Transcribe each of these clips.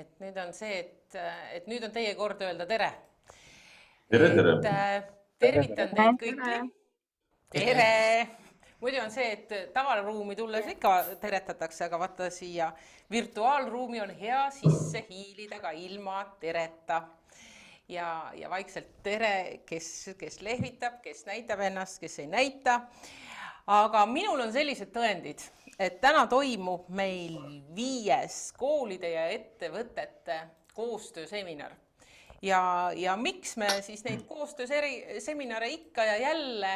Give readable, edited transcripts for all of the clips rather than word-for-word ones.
et nüüd on see, et nüüd on teie kord öelda tere. Tere, tere. Tervitan teid kõiki. Tere! Muidu on see, et tavaruumi tulles ikka teretatakse, aga vaata siia virtuaalruumi on hea sisse hiilida ka ilma tereta. Ja vaikselt tere, kes lehvitab, kes näitab ennast, kes ei näita. Aga minul on sellised tõendid, et täna toimub meil 5. koolide ja ettevõtete koostööseminar. Ja miks me siis neid koostööseminare ikka ja jälle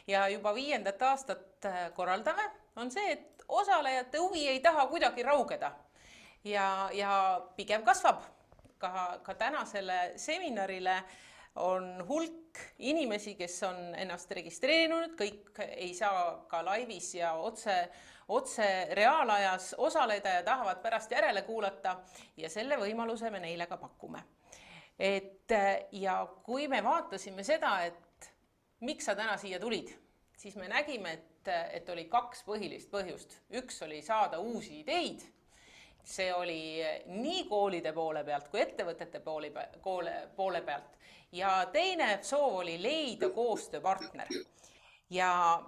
ja juba 5. aastat korraldame, on see, et osalejate huvi ei taha kuidagi raugeda ja pigem kasvab. Ka tänasele seminarile on hulk inimesi, kes on ennast registreerinud, kõik ei saa ka laivis ja otse reaalajas osaleda ja tahavad pärast järele kuulata ja selle võimaluse me neile ka pakume. Ja kui me vaatasime seda, et miks sa täna siia tulid, siis me nägime, et oli 2 põhilist põhjust. Üks oli saada uusi ideid. See oli nii koolide poole pealt kui ettevõtete poole pealt. Ja teine soov oli leida koostööpartner. Ja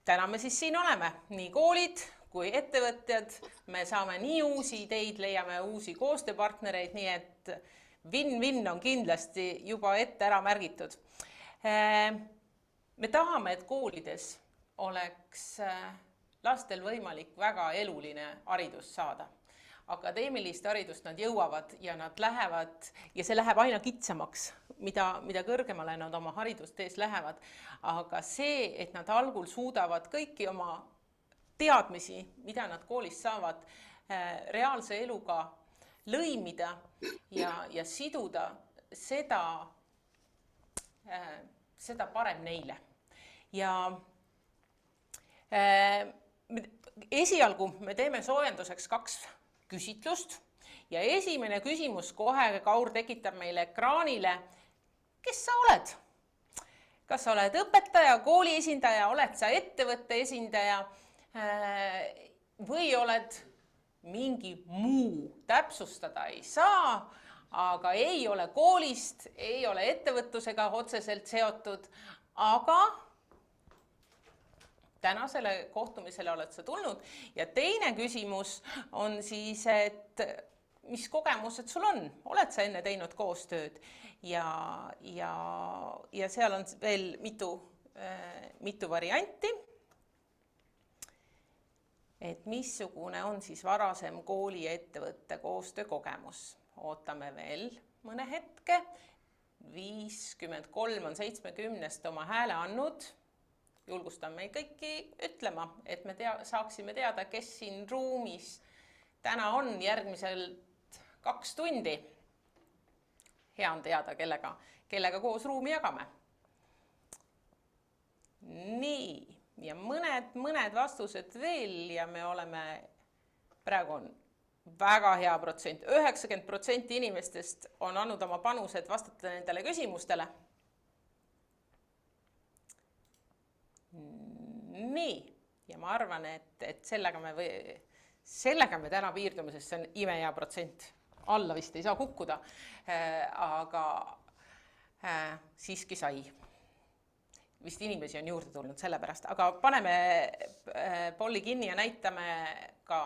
täna me siis siin oleme. Nii koolid kui ettevõtjad. Me saame nii uusi ideid, leiame uusi koostööpartnereid, nii et win-win on kindlasti juba ette ära märgitud. Me tahame, et koolides oleks lastel võimalik väga eluline haridus saada. Akadeemilist haridust nad jõuavad ja nad lähevad ja see läheb aina kitsamaks, mida kõrgemale nad oma haridustees lähevad. Aga see, et nad algul suudavad kõiki oma teadmisi, mida nad koolis saavad, reaalse eluga lõimida ja siduda, seda parem neile. Ja esialgu me teeme soojenduseks 2 küsitlust ja esimene küsimus kohe Kaur tekitab meile ekraanile. Kes sa oled? Kas sa oled õpetaja, kooli esindaja, oled sa ettevõtte esindaja või oled mingi muu? Täpsustada ei saa, aga ei ole koolist, ei ole ettevõtlusega otseselt seotud, aga tänasele kohtumisele oled sa tulnud. Ja teine küsimus on siis, et mis kogemused sul on? Oled sa enne teinud koostööd? Ja seal on veel mitu varianti. Et missugune on siis varasem kooli ja ettevõtte koostöökogemus? Ootame veel mõne hetke. 53 on 70 oma hääle andnud. Julgustan meid kõiki ütlema, et me saaksime teada, kes siin ruumis täna on järgmiselt 2 tundi. Hea on teada, kellega koos ruumi jagame. Nii, ja mõned vastused veel ja me oleme, praegu on väga hea protsent. 90% inimestest on andnud oma panused vastata nendele küsimustele. Nii, ja ma arvan, et sellega me täna piirdume, sest see on imehea protsent. Alla vist ei saa kukkuda, aga siiski sai. Vist inimesi on juurde tulnud selle pärast, aga paneme polli kinni ja näitame ka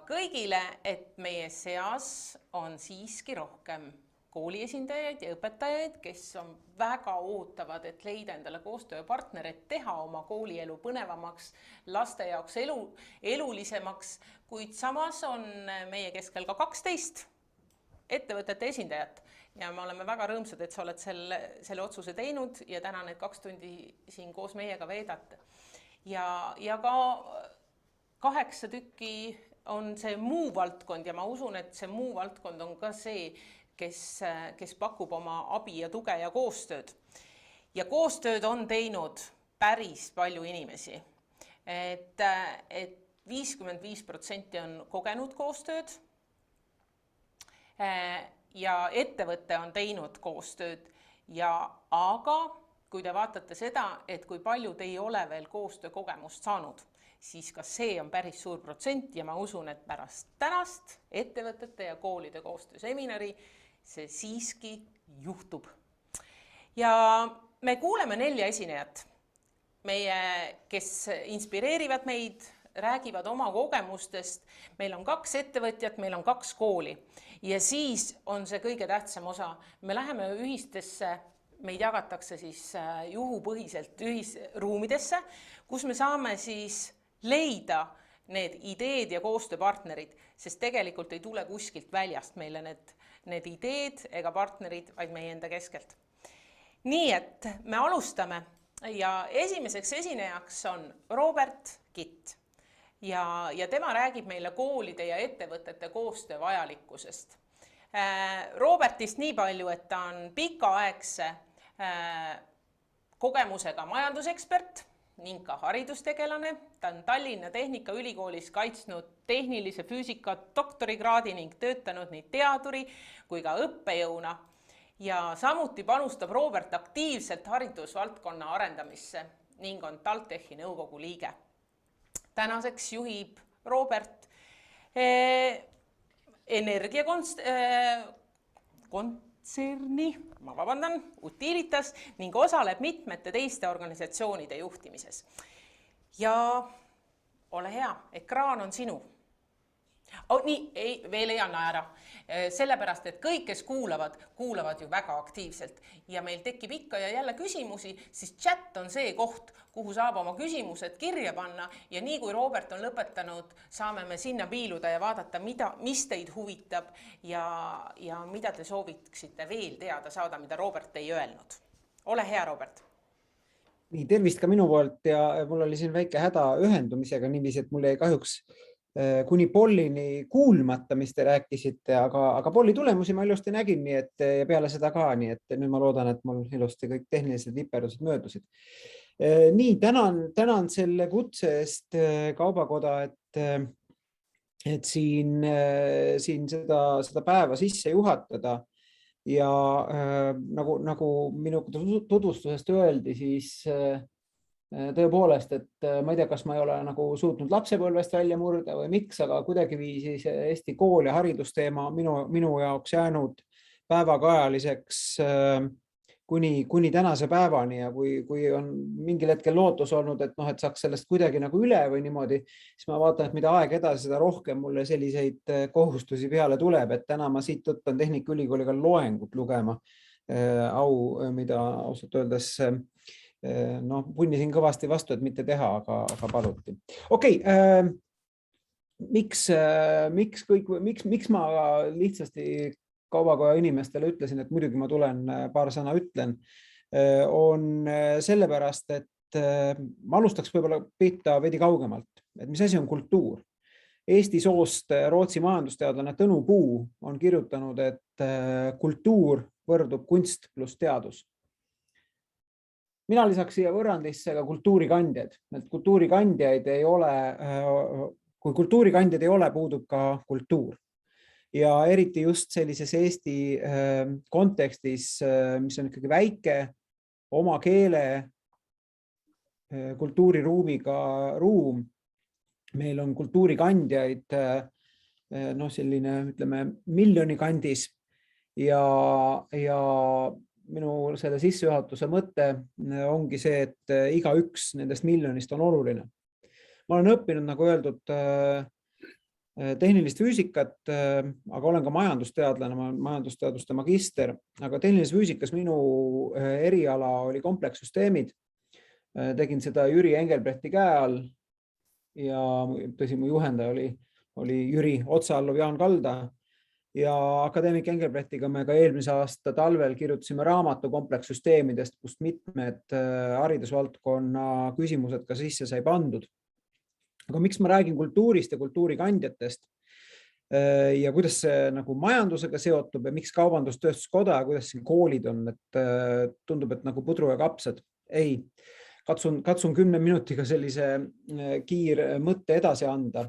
kõigile, et meie seas on siiski rohkem kooli esindajaid ja õpetajaid, kes on väga ootavad, et leida endale koostööpartner, et teha oma koolielu põnevamaks, laste jaoks elulisemaks, kuid samas on meie keskel ka 12 ettevõtete esindajat. Ja me oleme väga rõõmsad, et sa oled selle otsuse teinud ja täna need 2 tundi siin koos meiega veedate. Ja ka 8 tükki on see muu valdkond ja ma usun, et see muu valdkond on ka see, kes pakub oma abi ja tuge ja koostööd. Ja koostööd on teinud päris palju inimesi. Et 55% on kogenud koostööd ja ettevõte on teinud koostööd. Aga kui te vaatate seda, et kui paljud ei ole veel koostöökogemust saanud, siis ka see on päris suur protsent ja ma usun, et pärast tänast ettevõtete ja koolide koostööseminari see siiski juhtub. Ja me kuuleme 4 esinejat, kes inspireerivad meid, räägivad oma kogemustest. Meil on 2 ettevõtjat, meil on 2 kooli ja siis on see kõige tähtsam osa. Me läheme ühistesse, meid jagatakse siis juhupõhiselt ühisruumidesse, kus me saame siis leida need ideed ja koostööpartnerid, sest tegelikult ei tule kuskilt väljast meile need ideed ega partnerid, vaid meie enda keskelt. Nii et me alustame ja esimeseks esinejaks on Robert Kitt. Ja tema räägib meile koolide ja ettevõtete koostöö vajalikkusest. Robertist nii palju, et ta on pikaaegse kogemusega majandusekspert ning ka haridustegelane. Ta on Tallinna Tehnikaülikoolis kaitsnud tehnilise füüsika doktorikraadi ning töötanud nii teaduri kui ka õppejõuna. Ja samuti panustab Robert aktiivselt haridusvaldkonna arendamisse ning on TalTechi nõukogu liige. Tänaseks juhib Robert energiakontserni, Utilitas ning osaleb mitmete teiste organisatsioonide juhtimises. Ja ole hea, ekraan on sinu. Veel ei anna ära, sellepärast, et kõik, kes kuulavad ju väga aktiivselt ja meil tekib ikka ja jälle küsimusi, siis chat on see koht, kuhu saab oma küsimused kirja panna ja nii kui Robert on lõpetanud, saame me sinna piiluda ja vaadata, mis teid huvitab ja mida te sooviksite veel teada saada, mida Robert ei öelnud. Ole hea, Robert. Nii, tervist ka minu poolt ja mul oli siin väike häda ühendumisega niiviisi, et mul jäi kahjuks kuni Pollini kuulmata, mis te rääkisite, aga Polli tulemusi ma ilusti nägin, nii et ja peale seda ka, nii et nüüd ma loodan, et mul ilusti kõik tehnilised viperdused möödusid. Nii, tänan selle kutse eest Kaubakoda, et siin seda päeva sisse juhatada ja nagu minu tutvustusest öeldi, siis tõepoolest, et ma ei tea, kas ma ei ole nagu suutnud lapsepõlvest välja murda või miks, aga kuidagiviisi Eesti kool ja haridusteema minu jaoks jäänud päevakajaliseks kuni tänase päevani ja kui on mingil hetkel lootus olnud, et saaks sellest kuidagi nagu üle või niimoodi, siis ma vaatan, et mida aeg edasi, seda rohkem mulle selliseid kohustusi peale tuleb, et täna ma siit õppan Tehnikaülikooliga loengut lugema, mida ausalt öeldes punnisin kõvasti vastu, et mitte teha, aga paluti. Okei, miks ma lihtsasti Kaubakoja inimestele ütlesin, et muidugi ma tulen, paar sõna ütlen, on sellepärast, et ma alustaks võib-olla pihta veidi kaugemalt, et mis asi on kultuur. Eesti soost Rootsi majandusteadlane Tõnu Puu on kirjutanud, et kultuur võrdub kunst pluss teadus. Mina lisaks siia võrrandisse ka kultuurikandjad. Kultuurikandjaid ei ole, kui kultuurikandjad ei ole, puudub ka kultuur. Ja eriti just sellises Eesti kontekstis, mis on ikkagi väike, oma keele, kultuuriruumiga ruum. Meil on kultuurikandjaid selline, ütleme, miljoni kandis ja minu selle sissejuhatuse mõte ongi see, et igaüks nendest miljonist on oluline. Ma olen õppinud, nagu öeldud, tehnilist füüsikat, aga olen ka majandusteadlane, ma olen majandusteaduste magister, aga tehnilises füüsikas minu eriala oli komplekssüsteemid. Tegin seda Jüri Engelbrechti käe all ja tõsi, mu juhendaja oli Jüri otsealluv Jaan Kalda. Ja akadeemik Engelbrechtiga me ka eelmise aasta talvel kirjutasime raamatu komplekssüsteemidest, kust mitmed haridusvaldkonna küsimused ka sisse sai pandud. Aga miks ma räägin kultuurist ja kultuurikandjatest ja kuidas see nagu majandusega seotub ja miks Kaubandus-Tööstuskoda ja kuidas siin koolid on, et tundub, et nagu pudru ja kapsad. Ei, katsun 10 minutiga sellise kiirmõtte edasi anda.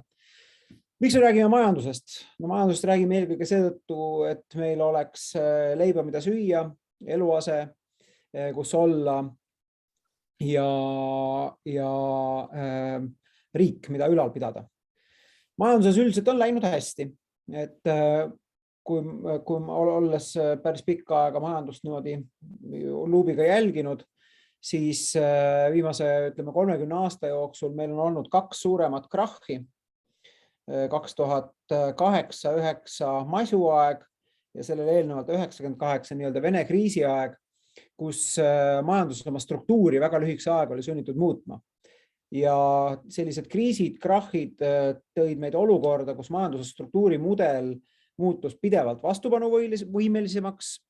Miks me räägime majandusest? No majandusest räägime eelkõige seetõttu, et meil oleks leiba, mida süüa, eluase, kus olla ja riik, mida ülal pidada. Majanduses üldiselt on läinud hästi, et kui olles päris pikka aega majandust niimoodi luubiga jälginud, siis viimase 30 aasta jooksul meil on olnud 2 suuremat krahhi. 2008-2009 masuaeg ja sellele eelnevalt 98 nii-öelda Vene kriisiaeg, kus majandus oma struktuuri väga lühikese aega oli sunnitud muutma. Ja sellised kriisid, krahhid tõid meid olukorda, kus majanduse struktuuri mudel muutus pidevalt vastupanuvõimelisemaks,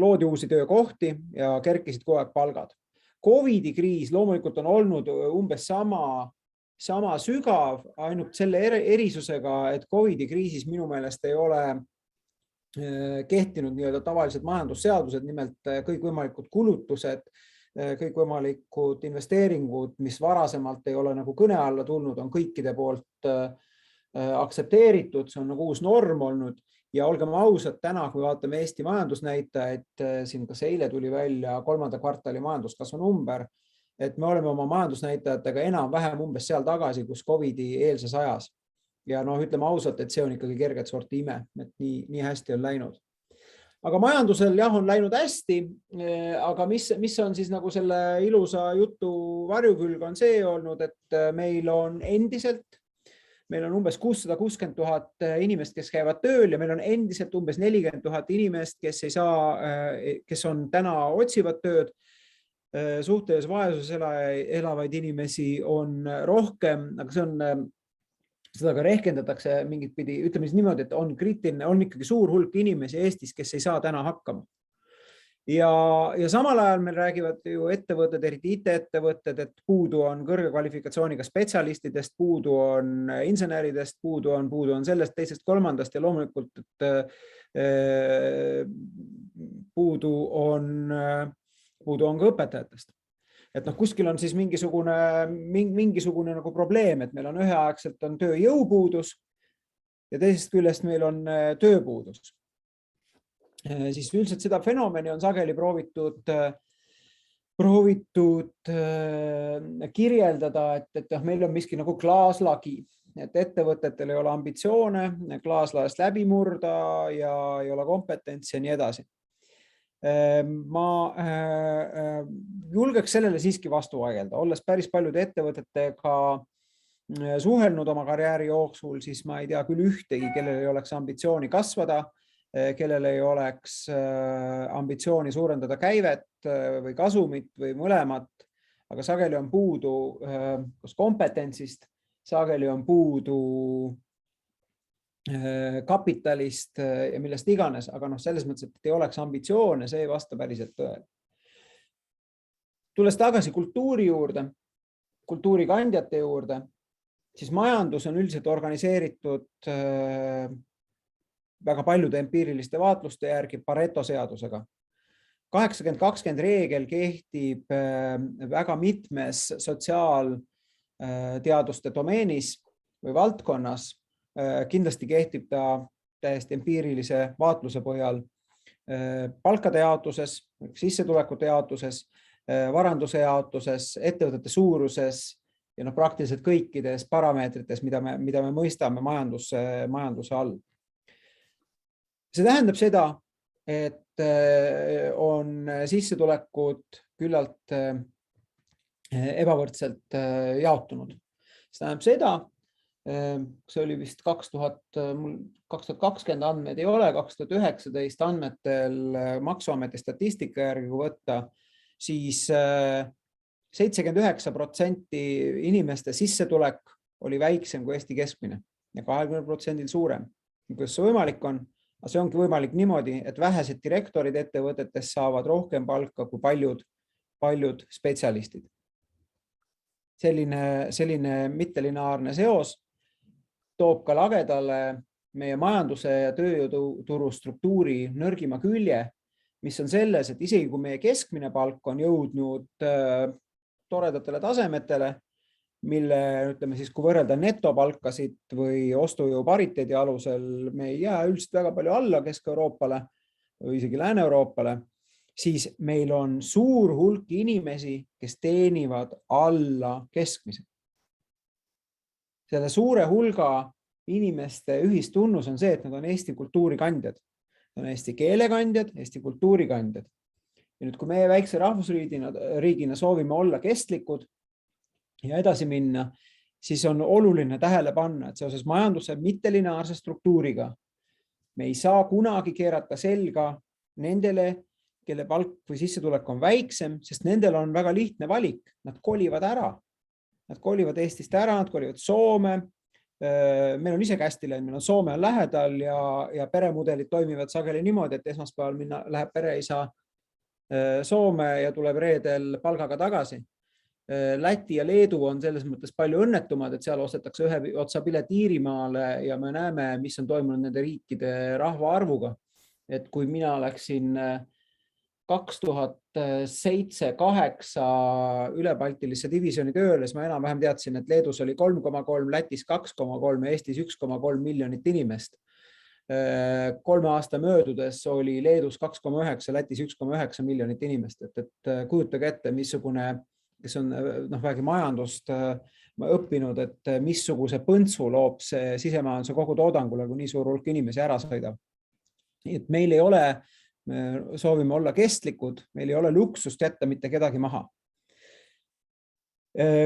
loodi uusi töökohti ja kerkisid kogu aeg palgad. Covidi kriis loomulikult on olnud umbes sama sügav, ainult selle erisusega, et Covidi kriisis minu meelest ei ole kehtinud nii-öelda tavalised majandusseadused, nimelt kõikvõimalikud kulutused, kõikvõimalikud investeeringud, mis varasemalt ei ole nagu kõne alla tulnud, on kõikide poolt aktsepteeritud, see on nagu uus norm olnud ja olgem ausad, täna, kui vaatame Eesti majandusnäitajaid, siin kas eile tuli välja 3. kvartali majanduskasvu number, et me oleme oma majandusnäitajatega enam-vähem umbes seal tagasi, kus Covidi eelses ajas. Ja ütleme ausalt, et see on ikkagi kerget sorti ime, et nii hästi on läinud. Aga majandusel jah, on läinud hästi, aga mis on siis nagu selle ilusa jutu varjukülg on see olnud, et meil on umbes 660 000 inimest, kes käivad tööl ja meil on endiselt umbes 40 000 inimest, kes on täna otsivad tööd. Suhtelises vaesuses elavaid inimesi on rohkem, aga seda ka rehkendatakse mingit pidi, ütleme siis niimoodi, et on kriitiline, on ikkagi suur hulk inimesi Eestis, kes ei saa täna hakkama. Ja samal ajal meil räägivad ju ettevõtted, eriti IT-ettevõtted, et puudu on kõrge kvalifikatsiooniga spetsialistidest, puudu on inseneridest, puudu on sellest, teisest, kolmandast ja loomulikult, et puudu on ka õpetajatest. Et kuskil on siis mingisugune nagu probleem, et meil on üheaegselt on tööjõupuudus ja teisest küljest meil on tööpuudus. Siis üldiselt seda fenomeni on sageli proovitud kirjeldada, et meil on miski nagu klaaslagi, et ettevõtetel ei ole ambitsioone, klaaslaest läbi murda ja ei ole kompetentsi ja nii edasi. Ma julgeks sellele siiski vastu vaielda, olles päris paljude ettevõtetega suhelnud oma karjääri jooksul, siis ma ei tea küll ühtegi, kellel ei oleks ambitsiooni kasvada, kellel ei oleks ambitsiooni suurendada käivet või kasumit või mõlemat, aga sageli on puudu kas kompetentsist, sageli on puudu kapitalist ja millest iganes, aga selles mõttes, et ei oleks ambitsioone, see ei vasta päriselt tõele. Tulles tagasi kultuuri juurde, kultuurikandjate juurde, siis majandus on üldiselt organiseeritud väga paljude empiiriliste vaatluste järgi Pareto seadusega. 80-20 reegel kehtib väga mitmes sotsiaalteaduste domeenis või valdkonnas. Kindlasti kehtib ta täiesti empiirilise vaatluse põhjal palkade jaotuses, sissetulekute jaotuses, varanduse jaotuses, ettevõtete suuruses ja praktiliselt kõikides parameetrites, mida me mõistame majanduse all. See tähendab seda, et on sissetulekud küllalt ebavõrdselt jaotunud. See tähendab seda, see oli vist 2020 andmed ei ole, 2019 andmetel Maksuameti statistika järgi kui võtta, siis 79% inimeste sissetulek oli väiksem kui Eesti keskmine ja 20% suurem. Kuidas see võimalik on? See ongi võimalik niimoodi, et vähesed direktorid ettevõtetes saavad rohkem palka kui paljud spetsialistid. Selline mittelineaarne seos toob ka lagedale meie majanduse ja tööjõuturu struktuuri nõrgima külje, mis on selles, et isegi kui meie keskmine palk on jõudnud toredatele tasemetele, mille, ütleme siis, kui võrrelda netopalkasid või ostujõu pariteedi alusel, me ei jää üldiselt väga palju alla Kesk-Euroopale või isegi Lääne-Euroopale, siis meil on suur hulk inimesi, kes teenivad alla keskmise. selle suure hulga inimeste ühistunnus on see, et nad on Eesti kultuuri kandjad. Nad on Eesti keele kandjad, Eesti kultuuri kandjad. Ja nüüd, kui meie väikse rahvusriigina soovime olla kestlikud ja edasi minna, siis on oluline tähele panna, et seoses majanduse mittelineaarse struktuuriga me ei saa kunagi keerata selga nendele, kelle palk või sissetulek on väiksem, sest nendel on väga lihtne valik. Nad kolivad ära. Nad kolivad Eestist ära, nad kolivad Soome. Meil on isegi hästi läinud, meil on Soome on lähedal ja peremudelid toimivad sageli niimoodi, et esmaspäeval läheb pereisa Soome ja tuleb reedel palgaga tagasi. Läti ja Leedu on selles mõttes palju õnnetumad, et seal ostetakse ühe otsa pilet Iirimaale ja me näeme, mis on toimunud nende riikide rahvaarvuga. Et kui mina läksin 2007-2008 ülebaltilisse divisjoni tööle, siis ma enam-vähem teadsin, et Leedus oli 3,3, Lätis 2,3 ja Eestis 1,3 miljonit inimest. 3 aasta möödudes oli Leedus 2,9, Lätis 1,9 miljonit inimest. Et kujutage ette, missugune, kes on vähegi majandust õppinud, et missuguse põntsu loob see sisemajanduse kogu toodangule, kui nii suur hulk inimesi ära sõidab. Et meil ei ole, me soovime olla kestlikud, meil ei ole luksust jätta mitte kedagi maha.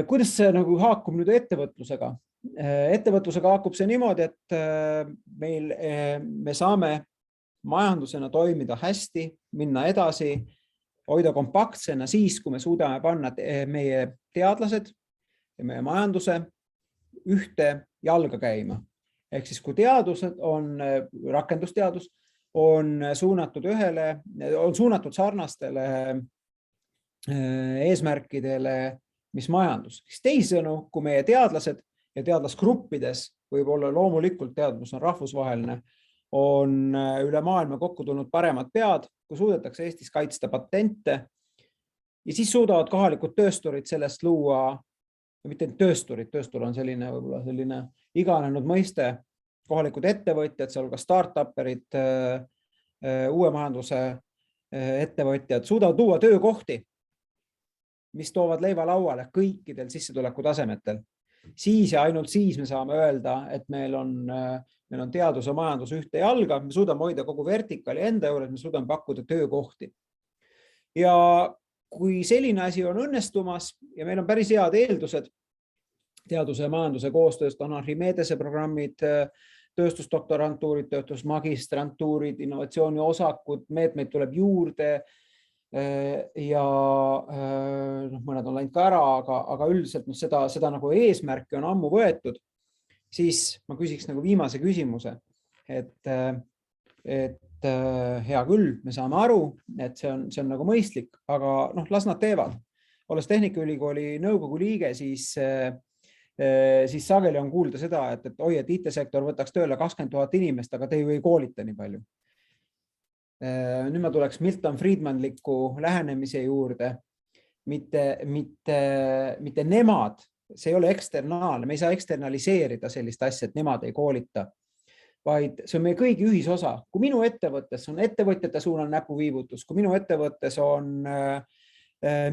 Kuidas see haakub nüüd ettevõtlusega? Ettevõtlusega haakub see niimoodi, et me saame majandusena toimida hästi, minna edasi, hoida kompaktsena siis, kui me suudame panna meie teadlased ja meie majanduse ühte jalga käima. Ehk siis, kui teadused on, rakendusteadus on suunatud sarnastele eesmärkidele, mis majandus. Teisõnu, kui meie teadlased ja teadlasgruppides võib olla loomulikult teadus on rahvusvaheline, on üle maailma kokku tulnud paremad pead, kui suudetakse Eestis kaitsta patente ja siis suudavad kohalikud töösturid sellest luua, mitte töösturid, tööstur on selline iganenud mõiste, kohalikud ettevõtjad, sealhulgas startuperid, uue majanduse ettevõtjad suudavad luua töökohti, mis toovad leiva lauale kõikidel sissetuleku tasemetel. Siis ja ainult siis me saame öelda, et meil on teadus ja majandus ühte jalga, me suudame hoida kogu vertikaali enda juures, me suudame pakkuda töökohti. Ja kui selline asi on õnnestumas ja meil on päris head eeldused teaduse ja majanduse koostööst, on Archimedese programmid, tööstusdoktorantuurid, tööstusmagistrantuurid, innovatsiooniosakud, meetmeid tuleb juurde ja mõned on läinud ka ära, aga üldiselt seda nagu eesmärki on ammu võetud, siis ma küsiks nagu viimase küsimuse, et hea küll, me saame aru, et see on nagu mõistlik, aga las nad teevad. Olles Tehnikaülikooli nõukogu liige, siis sageli on kuulda seda, et et IT-sektor võtaks tööle 20 000 inimest, aga te ju ei koolita nii palju. Nüüd ma tuleks Milton Friedmanliku lähenemise juurde, mitte nemad, see ei ole eksternaalne, me ei saa eksternaliseerida sellist asja, et nemad ei koolita, vaid see on meie kõigi ühisosa. Kui minu ettevõttes on ettevõtjate suunal näpuviibutus, kui minu ettevõttes on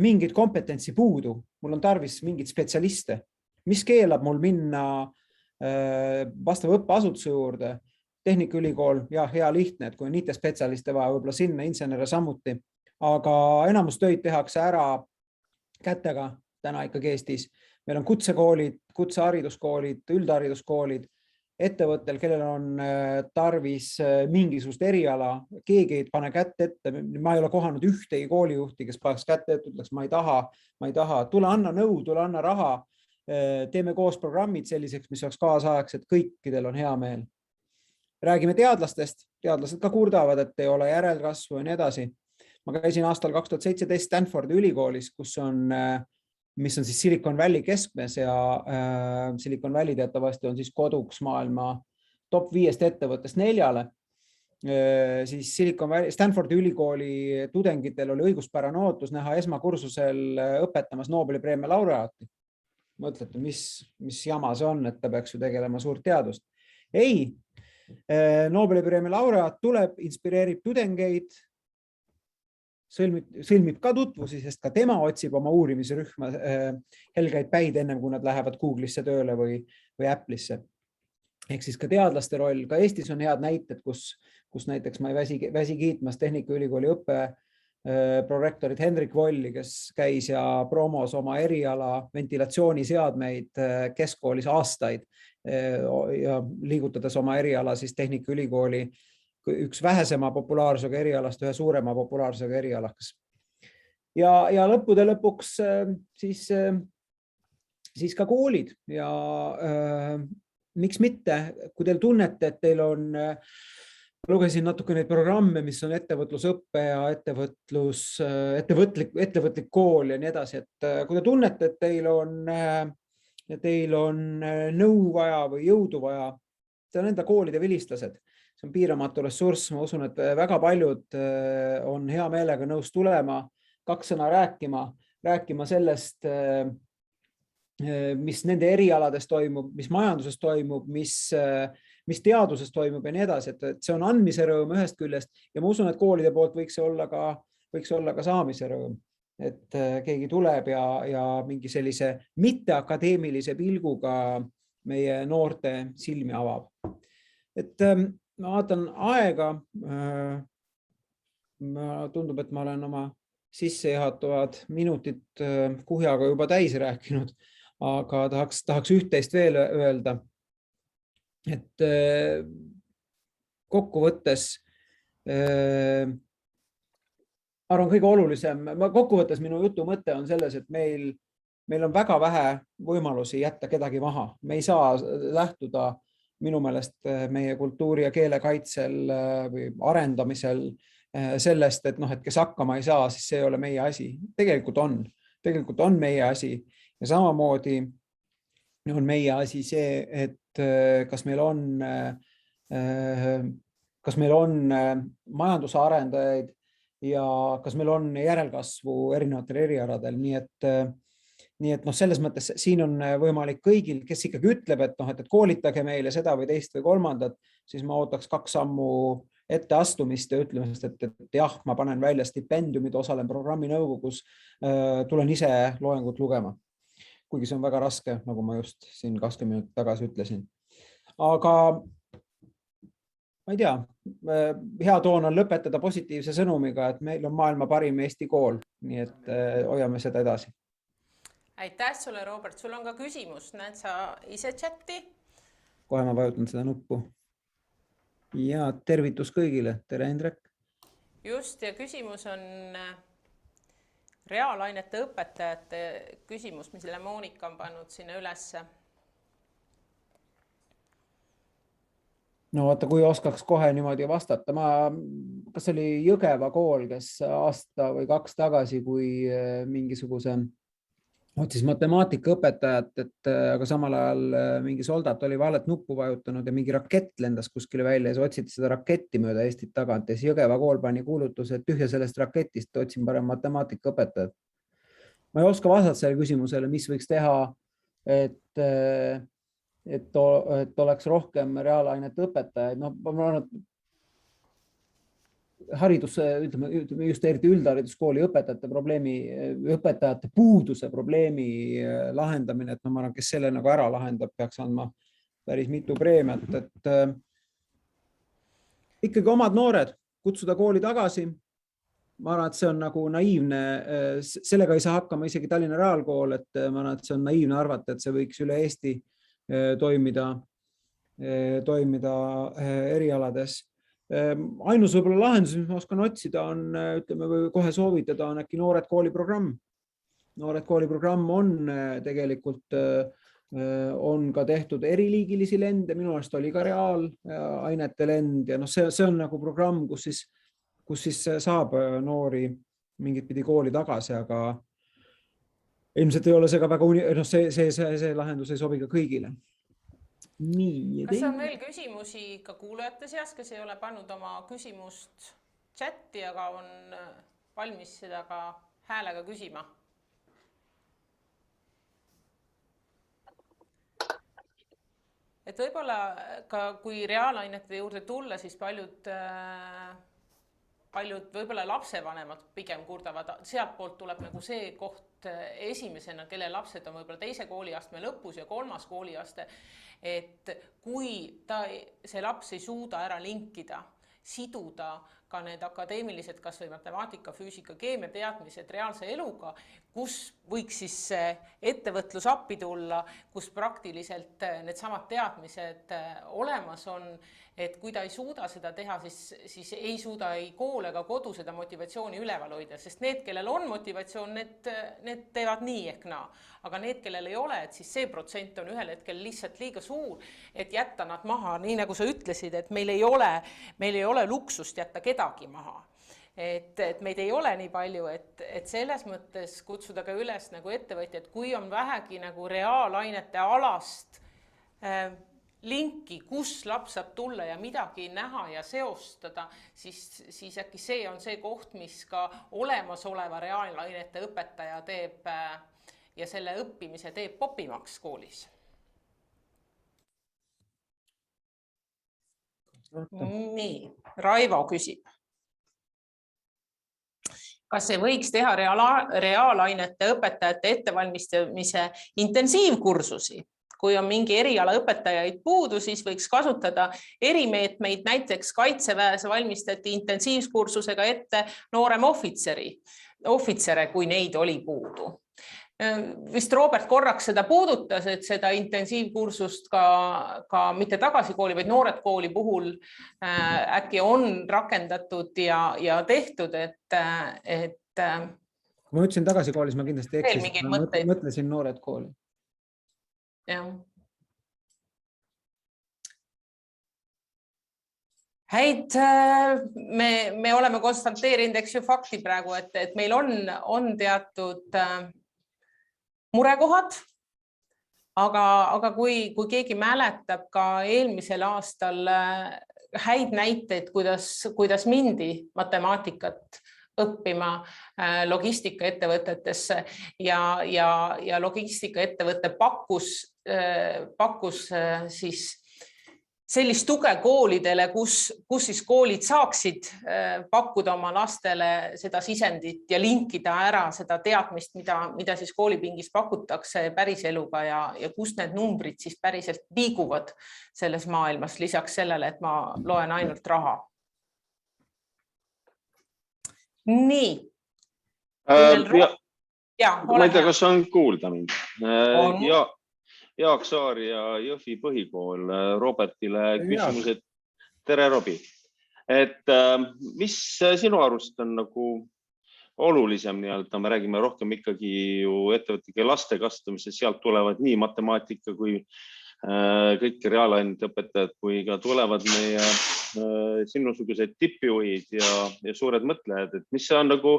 mingid kompetentsi puudu, mul on tarvis mingid spetsialiste, mis keelab mul minna vastava õppeasutuse juurde, Tehnikaülikool, ja hea lihtne, et kui on IT-spetsialiste vaja, võib-olla sinna insenere samuti, aga enamus töid tehakse ära kätega täna ikkagi Eestis. Meil on kutsekoolid, kutsehariduskoolid, üldhariduskoolid, ettevõttel, kellel on tarvis mingisugust eriala, keegi ei pane kätt ette, ma ei ole kohanud ühtegi koolijuhti, kes paneks kätt ette, ütleks, ma ei taha, tule anna nõu, tule anna raha, teeme koos programmid selliseks, mis oleks kaasaegsed, kõikidel on hea meel. Räägime teadlastest, teadlased ka kurdavad, et ei ole järelkasvu ja nii edasi. Ma käisin aastal 2017 Stanfordi ülikoolis, mis on siis Silicon Valley keskmes ja Silicon Valley teatavasti on siis koduks maailma top 5 ettevõttest 4. Siis Stanfordi ülikooli tudengitel oli õiguspärane ootus näha esmakursusel õpetamas Nobeli preemia laureaati. Mõtlete, mis jama see on, et ta peaks ju tegelema suurt teadust. Ei, Nobeli preemia laureaat tuleb, inspireerib tudengeid, sõlmib ka tutvusi, sest ka tema otsib oma uurimisrühma helgaid päid ennem, kui nad lähevad Google'isse tööle või Apple'isse. Ehk siis ka teadlaste roll, ka Eestis on head näited, kus näiteks ma ei väsi kiitmas Tehnikaülikooli prorektorit Hendrik Volli, kes käis ja promos oma eriala ventilatsiooniseadmeid keskkoolis aastaid ja liigutades oma eriala siis Tehnikaülikooli üks vähesema populaarsusega erialast ühe suurema populaarsusega erialakas. Ja lõppude lõpuks siis ka koolid ja miks mitte, kui teil tunnete, et teil on lugesin natuke neid programme, mis on ettevõtlusõppe ja ettevõtlik kool ja nii edasi, et kui te tunnete, et teil on nõu vaja või jõudu vaja, see on enda koolide vilistlased, see on piiramatu ressurss, ma usun, et väga paljud on hea meelega nõus tulema, 2 sõna rääkima sellest, mis nende erialades toimub, mis majanduses toimub, mis teaduses toimub ja nii edasi, et see on andmise rõõm ühest küljest ja ma usun, et koolide poolt võiks olla ka saamise rõõm, et keegi tuleb ja mingi sellise mitteakadeemilise pilguga meie noorte silmi avab. Et ma vaatan aega, tundub, et ma olen oma sissejuhatavad minutit kuhjaga juba täis rääkinud, aga tahaks üht-teist veel öelda. Et kokkuvõttes arvan kõige olulisem, kokkuvõttes minu jutu mõte on selles, et meil on väga vähe võimalusi jätta kedagi maha. Me ei saa lähtuda minu meelest meie kultuuri ja keele kaitsel või arendamisel sellest, et kes hakkama ei saa, siis see ei ole meie asi. Tegelikult on meie asi ja samamoodi on meie asi see, et kas meil on majanduse arendajaid ja kas meil on järelkasvu erinevatel erialadel. Nii et selles mõttes siin on võimalik kõigil, kes ikkagi ütleb, et koolitage meile seda või teist või kolmandat, siis ma ootaks 2 sammu ette astumist ja ütlemist, et jah, ma panen välja stipendiumid, osalen programmi nõukogus, tulen ise loengut lugema. Kuigi see on väga raske, nagu ma just siin 20 minutit tagasi ütlesin. Aga ma ei tea, hea toon on lõpetada positiivse sõnumiga, et meil on maailma parim Eesti kool, nii et hoiame seda edasi. Aitäh sulle, Robert. Sul on ka küsimus, näed sa ise chati? Kohe ma vajutan seda nuppu. Ja tervitus kõigile. Tere, Hendrik. Just, ja küsimus on reaalainete õpetajate küsimus, mille Monika on pannud sinna ülesse. No vaata, kui oskaks kohe niimoodi vastata. Kas oli Jõgeva kool, kes aasta või 2 tagasi, kui mingisuguse otsis matemaatikaõpetajat, aga samal ajal mingi soldat oli valet nuppu vajutanud ja mingi rakett lendas kuskile välja ja otsiti seda raketti mööda Eestit tagant ja siis Jõgeva kool pani kuulutuse, et tühja sellest raketist, otsin parem matemaatikaõpetajat. Ma ei oska vastata selle küsimusele, mis võiks teha, et oleks rohkem reaalainete õpetajaid. No, ma arvan, haridus, ütleme just eriti üldhariduskooli õpetajate puuduse probleemi lahendamine, et ma arvan, kes selle nagu ära lahendab, peaks andma päris mitu preemiat, et ikkagi omad noored kutsuda kooli tagasi. Ma arvan, et see on nagu naiivne, sellega ei saa hakkama isegi Tallinna Reaalkool, et ma arvan, et see on naiivne arvata, et see võiks üle Eesti toimida erialades. Ainus võib-olla lahendus, mis ma oskan otsida, on, ütleme, või kohe soovitada, on äkki Noored kooli programm. Noored kooli programm on tegelikult on ka tehtud eriliigilisi lende, minu arust oli ka reaalainete lend ja see on nagu programm, kus siis saab noori mingit pidi kooli tagasi, aga ilmselt ei ole see ka väga, see lahendus ei sobi ka kõigile. Nii, kas on veel küsimusi ka kuulajate seas, kes ei ole pannud oma küsimust chatti, aga on valmis seda ka häälega küsima? Et võib-olla ka kui reaalainete juurde tulla, siis paljud paljud võib-olla lapsevanemad pigem kurdavad, sealt poolt tuleb nagu see koht esimesena, kelle lapsed on võib-olla teise kooliastme lõpus ja kolmas kooliaste, et kui see laps ei suuda ära linkida, siduda ka need akadeemilised, kas või matemaatika, füüsika, keemia teadmised reaalse eluga, kus võiks siis ettevõtlus appi tulla, kus praktiliselt need samad teadmised olemas on, et kui ta ei suuda seda teha, siis ei suuda ei kool ega kodu seda motivatsiooni üleval hoida, sest need, kellel on motivatsioon, need teevad nii ehk naa. Aga need, kellel ei ole, et siis see protsent on ühel hetkel lihtsalt liiga suur, et jätta nad maha, nii nagu sa ütlesid, et meil ei ole luksust jätta kedagi maha. Et meid ei ole nii palju, et selles mõttes kutsuda ka üles nagu ettevõtjad, kui on vähegi nagu reaalainete alast linki, kus laps saab tulla ja midagi näha ja seostada, siis äkki see on see koht, mis ka olemasoleva reaalainete õpetaja teeb ja selle õppimise teeb popimaks koolis. Nii, Raivo küsib. Kas see võiks teha reaalainete õpetajate ettevalmistamise intensiivkursusi? Kui on mingi eriala õpetajaid puudu, siis võiks kasutada erimeetmeid, näiteks Kaitseväes valmistati intensiivkursusega ette noorem ohvitsere, kui neid oli puudu. Vist Robert korraks seda puudutas, et seda intensiivkursust ka mitte tagasi kooli, vaid noored kooli puhul äkki on rakendatud ja tehtud, et kui ma ütlesin tagasi koolis, ma kindlasti eksisin, ma mõtlesin noored kooli. Jah. Häid, me oleme konstanteerinud, eks ju, fakti praegu, et meil on teatud murekohad, aga kui keegi mäletab ka eelmisel aastal häid näiteid, kuidas mindi matemaatikat õppima logistikaettevõtetesse ja logistikaettevõte pakkus siis sellist tuge koolidele, kus siis koolid saaksid pakkuda oma lastele seda sisendit ja linkida ära seda teadmist, mida siis koolipingis pakutakse päris eluga ja kus need numbrid siis päriselt liiguvad selles maailmas, lisaks sellele, et ma loen ainult raha. Nii. Ma ei tea, kas on kuulda mind. Jaak Saar ja Jõhvi põhikool, Robertile küsimused. Tere, Robi. Et mis sinu arust on nagu olulisem, me räägime rohkem ikkagi ju ettevõtete laste kasvatamisest, sealt tulevad nii matemaatika kui kõik reaalainete õpetajad, kui ka tulevad meie sinusugused tippjuhid ja suured mõtlejad, et mis on nagu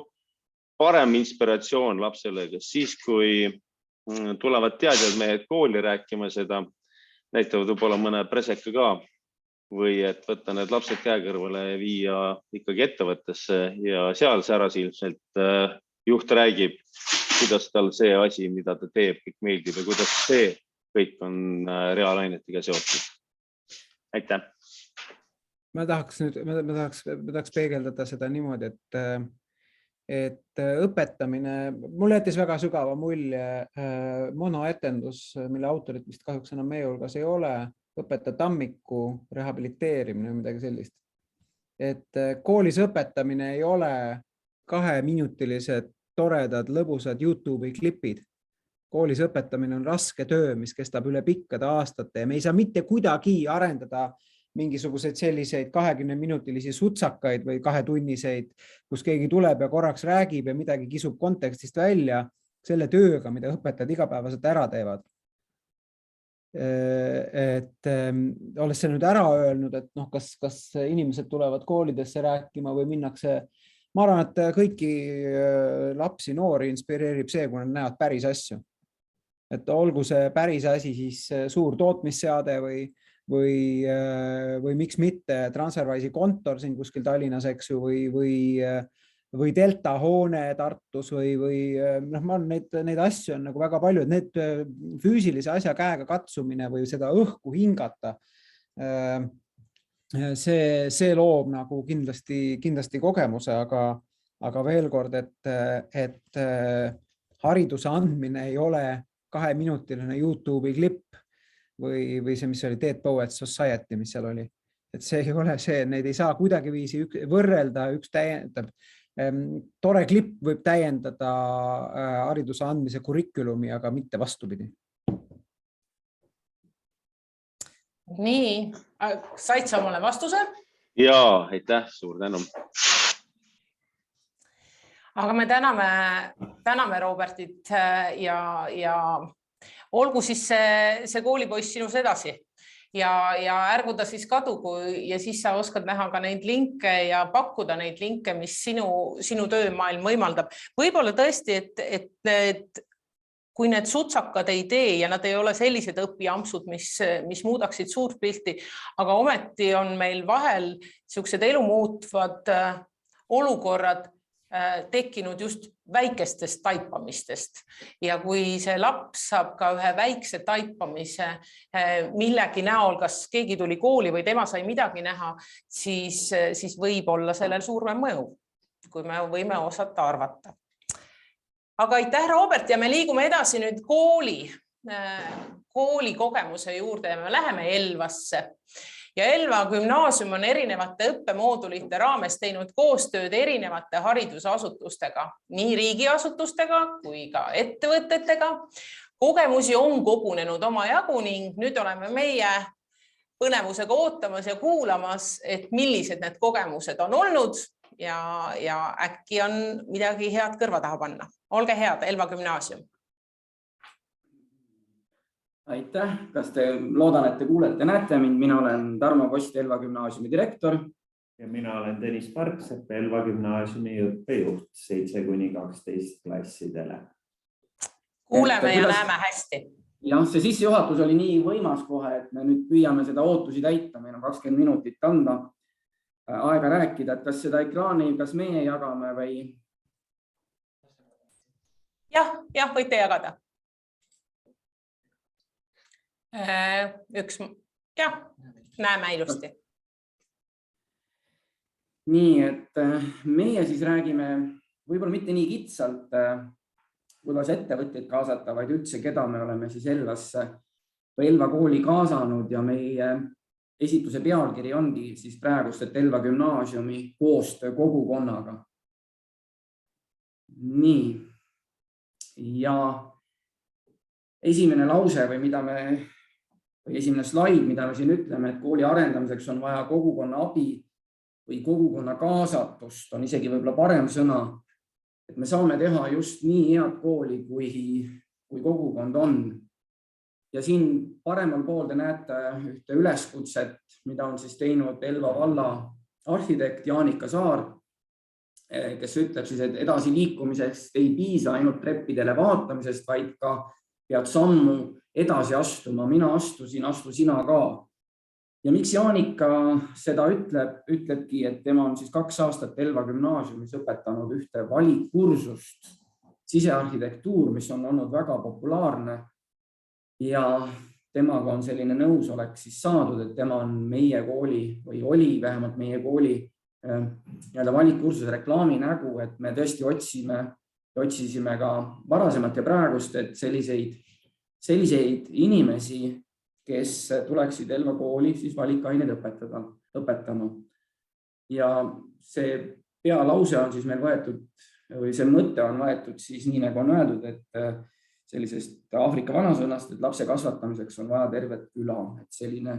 parem inspiratsioon lapsele, kas siis, kui tulevad teadjad mehed kooli rääkima seda, näitavad võib-olla mõne preseka ka, või et võtta need lapsed käe kõrvale ja viia ikkagi ettevõttesse ja seal särasilmselt juht räägib, kuidas tal see asi, mida ta teeb, kõik meeldib ja kuidas see kõik on reaalainetega seotud. Aitäh! Ma tahaks peegeldada seda niimoodi, et õpetamine, mulle jättis väga sügava mulje monoetendus, mille autorit vist kahjuks enam meie hulgas ei ole, õpetaja tammiku rehabiliteerimine või midagi sellist. Et koolis õpetamine ei ole 2-minutilised, toredad, lõbusad YouTube'i klipid. Koolis õpetamine on raske töö, mis kestab üle pikkade aastate ja me ei saa mitte kuidagi arendada mingisuguseid selliseid 20-minutilisi sutsakaid või 2-tunniseid, kus keegi tuleb ja korraks räägib ja midagi kisub kontekstist välja selle tööga, mida õpetajad igapäevaselt ära teevad. Et olles see nüüd ära öelnud, et kas inimesed tulevad koolidesse rääkima või minnakse, ma arvan, et kõiki lapsi, noori inspireerib see, kui nad näevad päris asju. Et olgu see päris asi siis suur tootmisseade või miks mitte Transferwise'i kontor siin kuskil Tallinnas, eks ju, või Delta hoone Tartus või ma arvan, neid asju on nagu väga palju, et need füüsilise asja käega katsumine või seda õhku hingata see loob nagu kindlasti kogemuse, aga veel kord, et hariduse andmine ei ole 2-minutiline YouTube'i klipp või see, mis oli Dead Poets Society, mis seal oli. Et see ei ole see, neid ei saa kuidagiviisi võrrelda, üks täiendab. Tore klipp võib täiendada hariduse andmise kurikulumi, aga mitte vastupidi. Nii, said sa omale vastuse? Jaa, aitäh, suur tänu. Aga me täname Robertit ja olgu siis see koolipoiss sinus edasi ja ärgu ta siis kadugu ja siis sa oskad näha ka neid linke ja pakkuda neid linke, mis sinu töömaailm võimaldab. Võib-olla tõesti, et kui need sutsakad ei tee ja nad ei ole sellised õpiampsud, mis muudaksid suurt pilti, aga ometi on meil vahel sellised elumuutvad olukorrad tekkinud just väikestest taipamistest. Ja kui see laps saab ka ühe väikse taipamise millegi näol, kas keegi tuli kooli või tema sai midagi näha, siis võib olla sellel suurem mõju, kui me võime osata arvata. Aga aitäh, Robert, ja me liigume edasi nüüd kooli kogemuse juurde ja me läheme Elvasse. Ja Elva gümnaasium on erinevate õppemoodulite raames teinud koostööd erinevate haridusasutustega, nii riigiasutustega kui ka ettevõtetega. Kogemusi on kogunenud omajagu ning nüüd oleme meie põnevusega ootamas ja kuulamas, et millised need kogemused on olnud ja äkki on midagi head kõrva taha panna. Olge head, Elva gümnaasium. Aitäh, kas te loodan, et te kuulete ja näete mind. Mina olen Tarmo Post, Elva gümnaasiumi direktor. Ja mina olen Tõnis Parksepp, Elva gümnaasiumi õppejuht 7–12 klassidele. Kuuleme ja näeme hästi. Jah, see sissejuhatus oli nii võimas kohe, et me nüüd püüame seda ootusi täita. Meil on 20 minutit anda aega rääkida, et kas seda ekraani, kas meie jagame või? Jah, võite jagada. Näeme ilusti. Nii, et meie siis räägime võib-olla mitte nii kitsalt, kuidas ettevõtteid kaasata, vaid üldse, keda me oleme siis Elvasse või Elva kooli kaasanud ja meie esituse pealkiri ongi siis praegust, et Elva gümnaasiumi koostöö kogukonnaga. Nii, ja esimene lause või esimene slaid, mida me siin ütleme, et kooli arendamiseks on vaja kogukonna abi või kogukonna kaasatust, on isegi võib-olla parem sõna, et me saame teha just nii head kooli, kui kogukond on. Ja siin paremal pool te näete ühte üleskutset, mida on siis teinud Elva valla arhitekt Jaanika Saar, kes ütleb siis, et edasi liikumisest ei piisa ainult treppidele vaatamisest, vaid ka pead sammu edasi astuma. Mina astu sina ka. Ja miks Jaanika seda ütlebki, et tema on siis 2 aastat Elva gümnaasiumis õpetanud ühte valikkursust, sisearhitektuur, mis on olnud väga populaarne ja temaga on selline nõusolek siis saadud, et tema on meie kooli või oli vähemalt meie kooli valikkursuse reklaami nägu, et me tõesti otsisime ka varasemalt ja praegust, et selliseid inimesi, kes tuleksid Elva kooli siis valikaineid õpetama. Ja see pealause on siis meil võetud, või see mõte on võetud siis nii nagu on öeldud, et sellisest Aafrika vanasõnast, et lapse kasvatamiseks on vaja tervet küla. Et selline,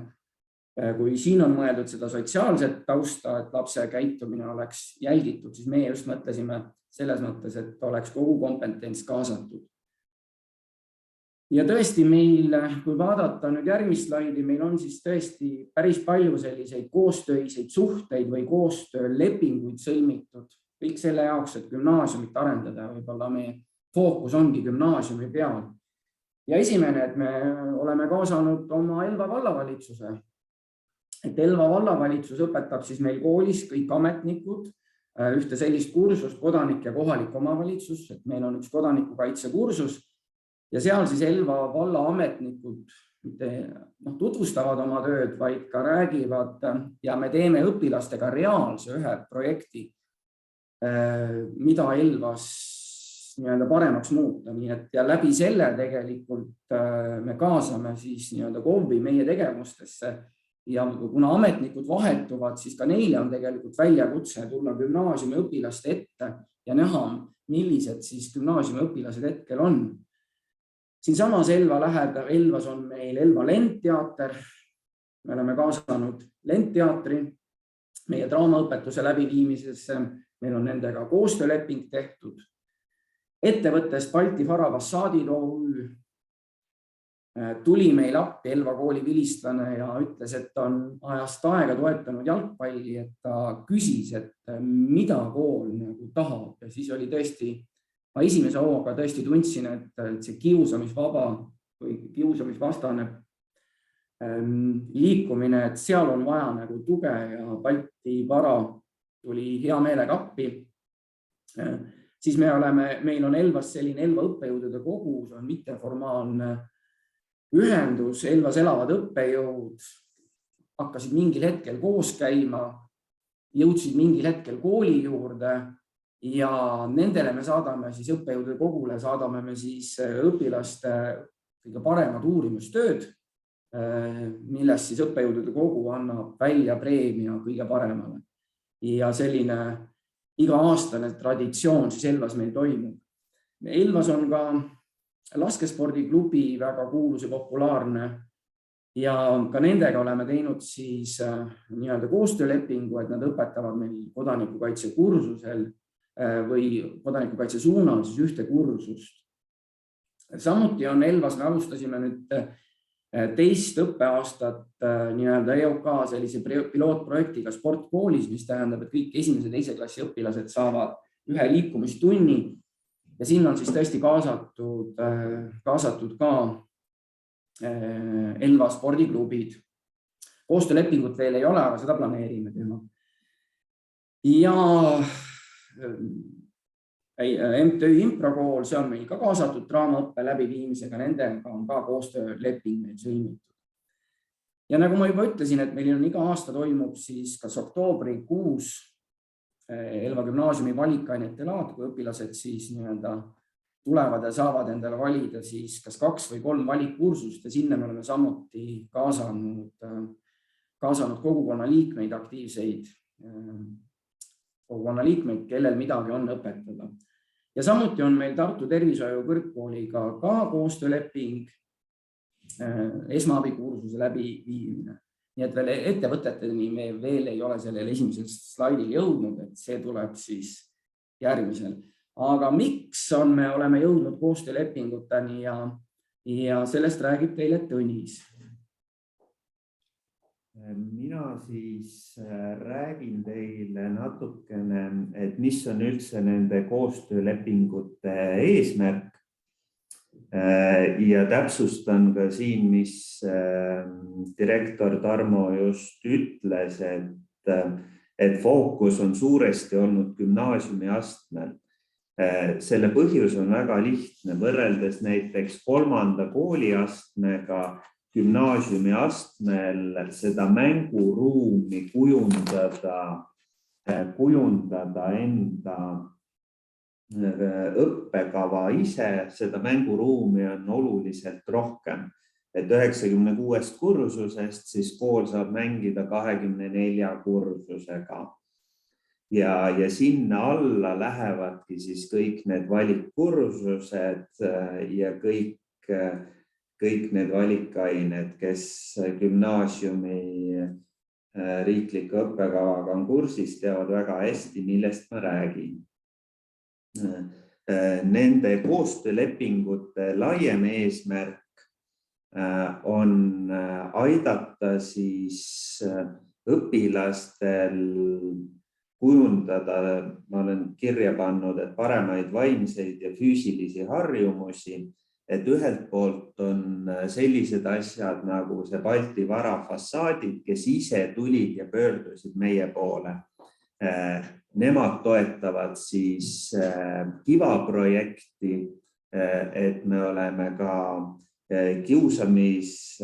kui siin on mõeldud seda sotsiaalset tausta, et lapse käitumine oleks jälgitud, siis meie just mõtlesime selles mõttes, et oleks kogu kompetents kaasatud. Ja tõesti meil, kui vaadata nüüd järgmist slaidi, meil on siis tõesti päris palju selliseid koostöiseid suhteid või koostöölepinguid sõlmitud. Kõik selle jaoks, et gümnaasiumit arendada, võib-olla meie fookus ongi gümnaasiumi peal. Ja esimene, et me oleme kaasanud oma Elva vallavalitsuse. Et Elva vallavalitsus õpetab siis meil koolis kõik ametnikud ühte sellist kursust, kodanik ja kohalik omavalitsus, et meil on üks kodanikukaitse kursus ja seal siis Elva valla ametnikud tutvustavad oma tööd, vaid ka räägivad ja me teeme õpilastega reaalse ühe projekti, mida Elvas nii-öelda paremaks muuta. Nii et ja läbi selle tegelikult me kaasame siis nii-öelda KOV-i meie tegevustesse ja kuna ametnikud vahetuvad, siis ka neile on tegelikult väljakutse tulla gümnaasiumi õpilaste ette ja näha, millised siis gümnaasiumi õpilased hetkel on. Siinsamas Elvas on meil Elva lendteater. Me oleme kaasanud lendteatri meie draamaõpetuse läbiviimisesse. Meil on nendega koostööleping tehtud. Ettevõttest Balti Farabassaadid OÜ tuli meil appi Elva kooli vilistlane ja ütles, et on ajast aega toetanud jalgpalli, et ta küsis, et mida kool nagu tahab. Ja siis oli tõesti ma esimese hooga tõesti tundsin, et see kiusamisvaba või kiusamisvastane liikumine, et seal on vaja nagu tuge ja Balti Vara tuli hea meelega appi. Siis meil on Elvas selline Elva õppejõudude kogu, see on mitteformaalne ühendus, Elvas elavad õppejõud, hakkasid mingil hetkel koos käima, jõudsid mingil hetkel kooli juurde. Ja nendele me saadame siis õppejõudude kogule, saadame me siis õpilaste kõige paremad uurimustööd, millest siis õppejõudude kogu annab välja preemia kõige paremale. Ja selline iga-aastane traditsioon siis Elvas meil toimub. Elvas on ka laskespordiklubi väga kuulus ja populaarne ja ka nendega oleme teinud siis nii-öelda koostöölepingu, et nad õpetavad meil kodanikukaitse kursusel või kodanikukaitse suunal siis ühte kursust. Samuti on Elvas, me alustasime nüüd teist õppeaastat nii-öelda EOK sellise pilootprojektiga sportkoolis, mis tähendab, et kõik esimese ja teise klassi õpilased saavad ühe liikumistunni ja siin on siis tõesti kaasatud ka Elva spordiklubid. Koostöölepingut veel ei ole, aga seda planeerime teha. Ja MTÜ Improkool, see on meil ka kaasatud draamaõppe läbiviimisega, nendega on ka koostööleping meil sõlmitud. Ja nagu ma juba ütlesin, et meil on iga aasta toimub siis kas oktoobrikuus Elva gümnaasiumi valikainete laad, kui õpilased siis nii-öelda tulevad ja saavad endale valida siis kas 2 või 3 valikkursust ja sinna me oleme samuti kaasanud kogukonna liikmeid, aktiivseid kogukonna liikmeid, kellel midagi on õpetada. Ja samuti on meil Tartu Tervishoiu kõrgkooliga ka koostööleping esmaabikursuse läbiviimine. Nii et veel ettevõteteni me veel ei ole sellel esimesel slaidil jõudnud, et see tuleb siis järgmisel. Aga miks me oleme jõudnud koostöölepinguteni ja sellest räägib teile Tõnis. Mina siis räägin teile natukene, et mis on üldse nende koostöölepingute eesmärk ja täpsustan ka siin, mis direktor Tarmo just ütles, et fookus on suuresti olnud gümnaasiumi astmel. Selle põhjus on väga lihtne, võrreldes näiteks 3. kooliastmega gümnaasiumi astmel seda mänguruumi kujundada enda õppekava ise, seda mänguruumi on oluliselt rohkem. Et 96 kursusest siis kool saab mängida 24 kursusega. Ja sinna alla lähevadki siis kõik need valikkursused ja kõik need valikained, kes gümnaasiumi riikliku õppekavaga on kursis, teavad väga hästi, millest ma räägin. Nende koostöölepingute laiem eesmärk on aidata siis õpilastel kujundada, ma olen kirja pannud, et paremaid vaimseid ja füüsilisi harjumusi, et ühelt poolt on sellised asjad nagu see Balti Vara fassaadid, kes ise tulid ja pöördusid meie poole. Nemad toetavad siis Kiva projekti, et me oleme ka kiusamis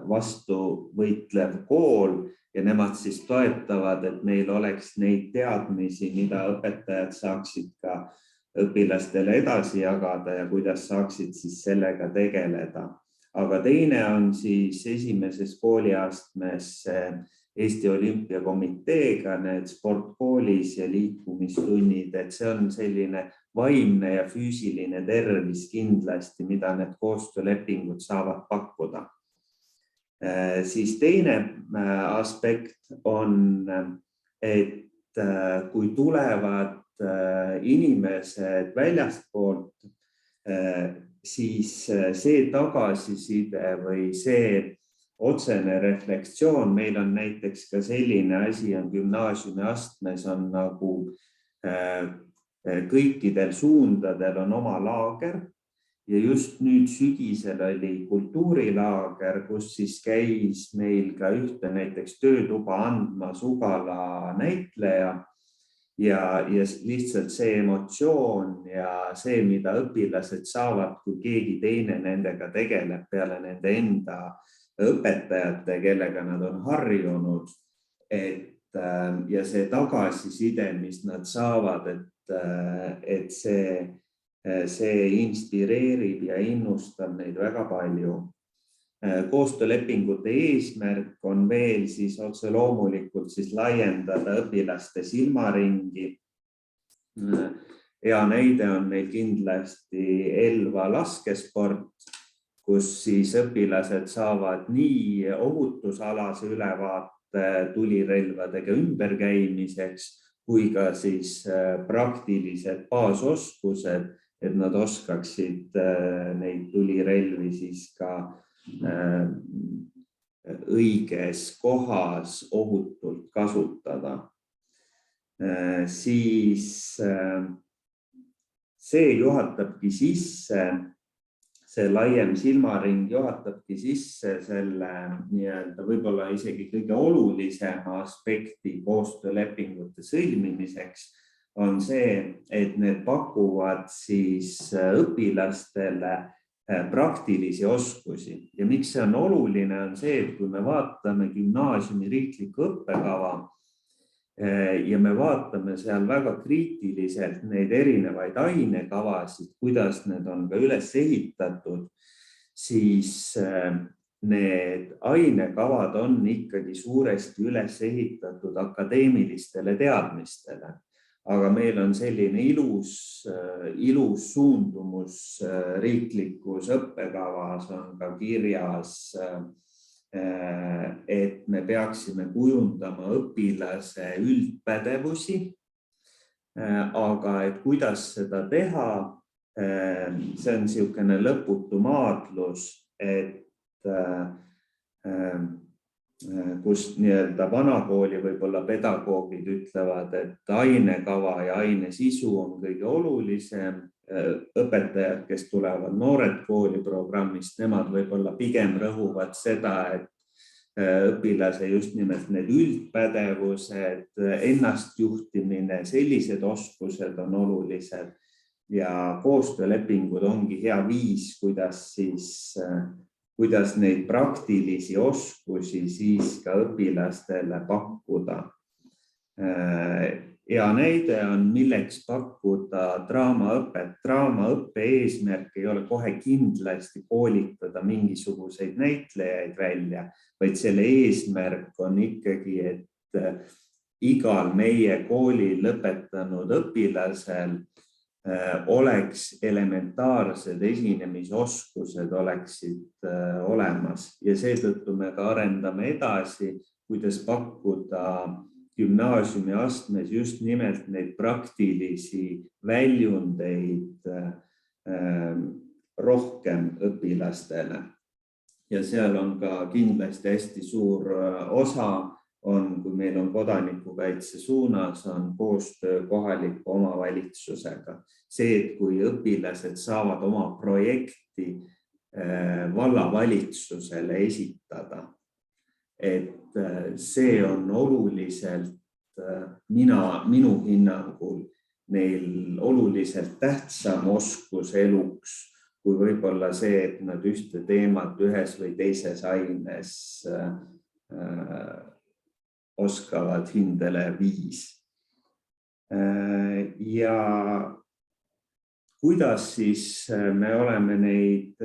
vastu võitlev kool ja nemad siis toetavad, et meil oleks neid teadmisi, mida õpetajad saaksid ka õpilastele edasi jagada ja kuidas saaksid siis sellega tegeleda. Aga teine on siis esimeses kooliastmes Eesti Olümpiakomiteega need sportkoolis ja liikumistunnid, et see on selline vaimne ja füüsiline tervis kindlasti, mida need koostöölepingud saavad pakkuda. Siis teine aspekt on, et kui tulevad inimesed väljastpoolt, siis see tagasiside või see otsene reflektsioon, meil on näiteks ka selline asi on gümnaasiumi astmes on nagu kõikidel suundadel on oma laager ja just nüüd sügisel oli kultuurilaager, kus siis käis meil ka ühte näiteks töötuba andmas Ugala näitleja ja lihtsalt see emotsioon ja see, mida õpilased saavad, kui keegi teine nendega tegeleb peale nende enda õpetajate, kellega nad on harjunud, ja see tagasiside, mis nad saavad, et see inspireerib ja innustab neid väga palju. Koostöölepingute eesmärk on veel siis otse loomulikult siis laiendada õpilaste silmaringi. Hea näide on meil kindlasti Elva laskesport, kus siis õpilased saavad nii ohutusalase ülevaate tulirelvadega ümberkäimiseks, kui ka siis praktilised baasoskused, et nad oskaksid neid tulirelvi siis ka õiges kohas ohutult kasutada. Siis see juhatabki sisse, see laiem silmaring juhatabki sisse selle nii-öelda võib-olla isegi kõige olulisema aspekti koostöölepingute sõlmimiseks on see, et need pakuvad siis õpilastele praktilisi oskusi. Ja miks see on oluline, on see, et kui me vaatame gümnaasiumi riiklikku õppekava ja me vaatame seal väga kriitiliselt neid erinevaid ainekavasid, kuidas need on ka üles ehitatud, siis need ainekavad on ikkagi suuresti üles ehitatud akadeemilistele teadmistele. Aga meil on selline ilus suundumus riiklikus õppekavas on ka kirjas, et me peaksime kujundama õpilase üldpädevusi, aga et kuidas seda teha, see on niisugune lõputu maadlus, et kus nii-öelda vanakooli võib-olla pedagoogid ütlevad, et ainekava ja aine sisu on kõige olulisem. Õpetajad, kes tulevad noored kooli programmist, nemad võib-olla pigem rõhuvad seda, et õpilase just nimelt need üldpädevused, ennastjuhtimine, sellised oskused on olulised ja koostöölepingud ongi hea viis, kuidas neid praktilisi oskusi siis ka õpilastele pakkuda. Hea näide on, milleks pakkuda draamaõpet. Draamaõppe eesmärk ei ole kohe kindlasti koolitada mingisuguseid näitlejaid välja, vaid selle eesmärk on ikkagi, et igal meie kooli lõpetanud õpilasel oleks elementaarsed esinemisoskused oleksid olemas ja seetõttu me ka arendame edasi, kuidas pakkuda gümnaasiumi astmes just nimelt neid praktilisi väljundeid rohkem õpilastele. Ja seal on ka kindlasti hästi suur osa on, kui meil on kodanikukaitse suunas, on koostöö kohaliku omavalitsusega. See, et kui õpilased saavad oma projekti vallavalitsusele esitada, et see on oluliselt, minu hinnangul, neil oluliselt tähtsam oskus eluks kui võib-olla see, et nad ühte teemat ühes või teises aines oskavad hindele viis. Ja kuidas siis me oleme neid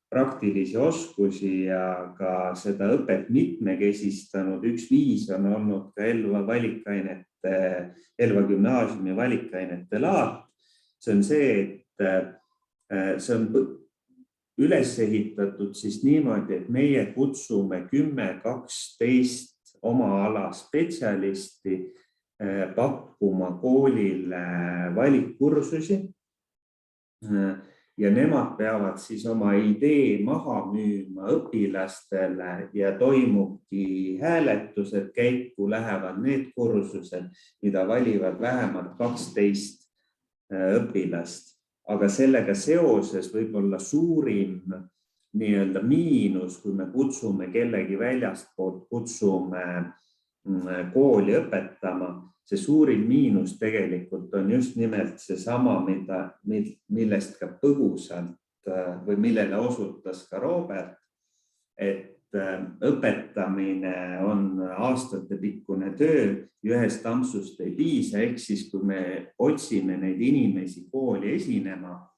praktilisi oskusi ja ka seda õpet mitmekesistanud. Üks viis on olnud ka Elva gümnaasiumi valikainete laat. See on see, et see on üles ehitatud siis niimoodi, et meie kutsume 10-12 oma ala spetsialisti pakkuma koolile valikkursusi. Ja nemad peavad siis oma idee maha müüma õpilastele ja toimubki hääletused, käiku lähevad need kursused, mida valivad vähemalt 12 õpilast. Aga sellega seoses võib-olla suurim nii-öelda miinus, kui me kutsume kellegi väljastpoolt, kutsume kooli õpetama, see suurim miinus tegelikult on just nimelt see sama, millest ka põgusalt või millele osutas ka Robert, et õpetamine on aastatepikkune töö, ühest ampsust ei piisa, ehk siis kui me otsime neid inimesi kooli esinema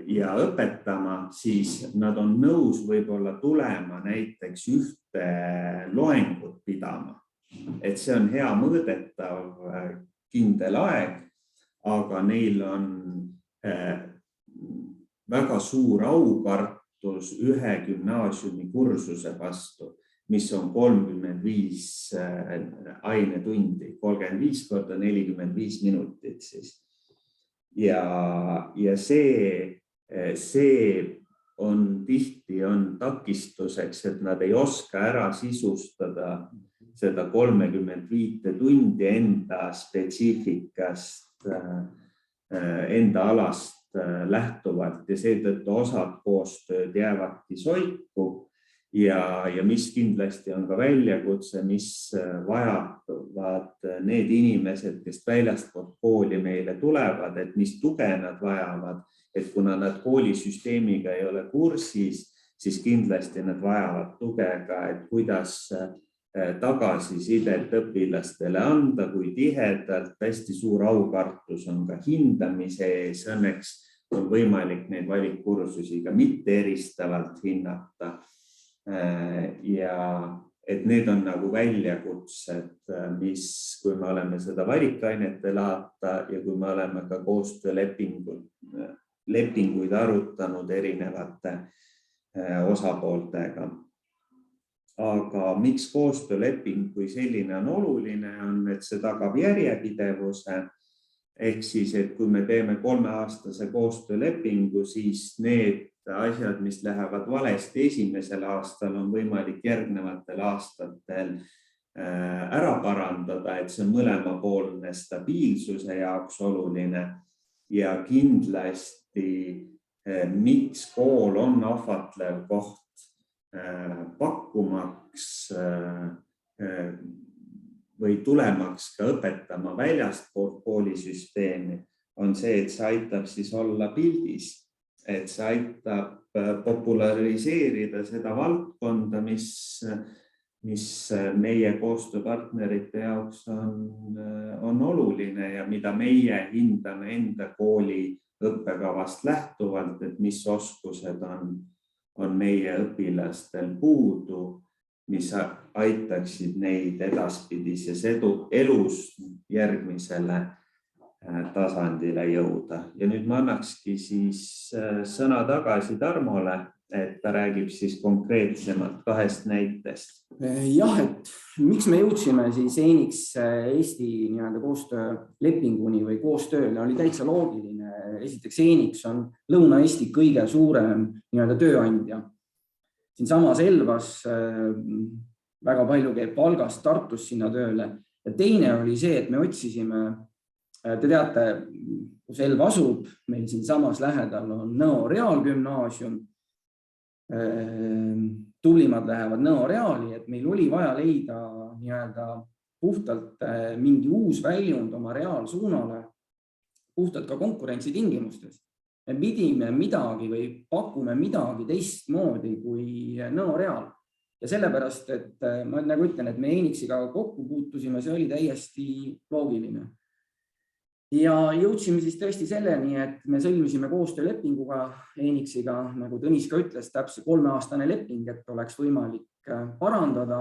ja õpetama, siis nad on nõus võib-olla tulema näiteks ühte loengut pidama. Et see on hea mõõdetav kindel aeg, aga neil on väga suur aukartus ühe gümnaasiumi kursuse vastu, mis on 35 ainetundi, 35 korda 45 minutit siis. Ja see on tihti takistuseks, et nad ei oska ära sisustada seda 35 tundi enda spetsiifikast, enda alast lähtuvalt ja seetõttu osad koostööd jäävadki soiku ja mis kindlasti on ka väljakutse, mis vajavad need inimesed, kes väljastpoolt kooli meile tulevad, et mis tuge nad vajavad, et kuna nad koolisüsteemiga ei ole kursis, siis kindlasti nad vajavad tuge ka, et kuidas tagasisidet õpilastele anda, kui tihedalt, hästi suur aukartus on ka hindamise ees, õnneks on võimalik neid valikkursusi ka mitte eristavalt hinnata. Ja et need on nagu väljakutsed, mis, kui me oleme seda valikainete laata ja kui me oleme ka koostöölepinguid arutanud erinevate osapooltega. Aga miks koostööleping kui selline on oluline, on, et see tagab järjepidevuse. Ehk siis, et kui me teeme 3-aastase koostöölepingu, siis need asjad, mis lähevad valesti esimesel aastal, on võimalik järgnevatel aastatel ära parandada, et see on mõlemapoolne stabiilsuse jaoks oluline ja kindlasti, miks kool on ahvatlev koht pakkumaks või tulemaks ka õpetama väljastpoolt koolisüsteemi, on see, et see aitab siis olla pildis, et see aitab populariseerida seda valdkonda, mis meie koostööpartnerite jaoks on oluline ja mida meie hindame enda kooli õppekavast lähtuvalt, et mis oskused on meie õpilastel puudu, mis aitaksid neid edaspidises elus järgmisele tasandile jõuda. Ja nüüd ma annakski siis sõna tagasi Tarmole, et ta räägib siis konkreetsemalt 2 näitest. Jah, et miks me jõudsime siis ENIX Eesti koostöölepinguni või koostööle oli täitsa loogiline. Esiteks ENIX on Lõuna-Eesti kõige suurem tööandja. Siin samas Elvas väga palju käib Valgast, Tartust sinna tööle. Ja teine oli see, et me otsisime, te teate, kus Elva asub, meil siin samas lähedal on Nõo Reaalgümnaasium. Tublimad lähevad Nõo Reaali, et meil oli vaja leida puhtalt mingi uus väljund oma reaalsuunale, puhtalt ka konkurentsitingimustes. me pidime midagi või pakume midagi teistmoodi kui Nõo Real. Ja sellepärast, et ma nagu ütlen, et me Enixiga kokku puutusime, see oli täiesti loogiline. Ja jõudsime siis tõesti selleni, et me sõlmisime koostöölepinguga Enixiga, nagu Tõnis ka ütles, täpselt 3-aastane leping, et oleks võimalik parandada.